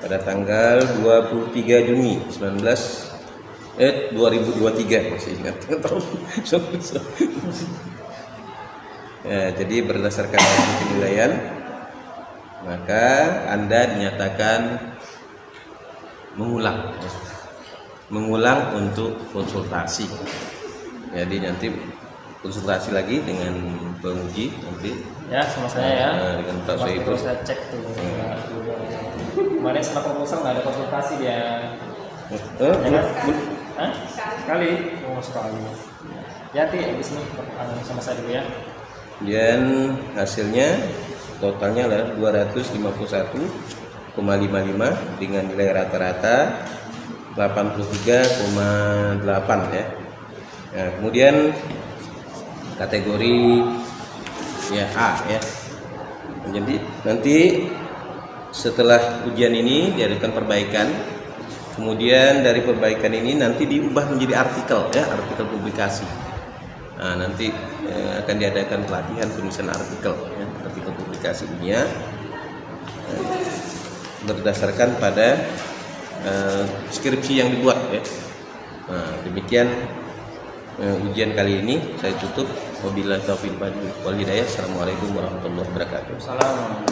pada tanggal 23 Juni 2023 masih ingat tahun. Ya, jadi berdasarkan hasil penilaian maka Anda dinyatakan mengulang untuk konsultasi. Jadi nanti konsultasi lagi dengan penguji nanti. Ya, sama saya ya. Dengan Pak Waktu Sohibul. saya cek tuh. Kemarin setelah proposal nggak ada konsultasi dia. Ya kan? Hah? Sekali. Oh sekali. Ya nanti habis ini sama saya dulu ya. Kemudian hasilnya totalnya adalah 251,55 dengan nilai rata-rata 83,8 ya. Nah, kemudian kategori ya A ya. Jadi nanti setelah ujian ini diadakan perbaikan, kemudian dari perbaikan ini nanti diubah menjadi artikel ya, artikel publikasi. Nah, nanti akan diadakan pelatihan penulisan artikel ya, artikel publikasi dunia berdasarkan pada skripsi yang dibuat ya. Nah, demikian ujian kali ini saya tutup. Wabillahi taufiq wal hidayah. Assalamualaikum warahmatullahi wabarakatuh. Salam.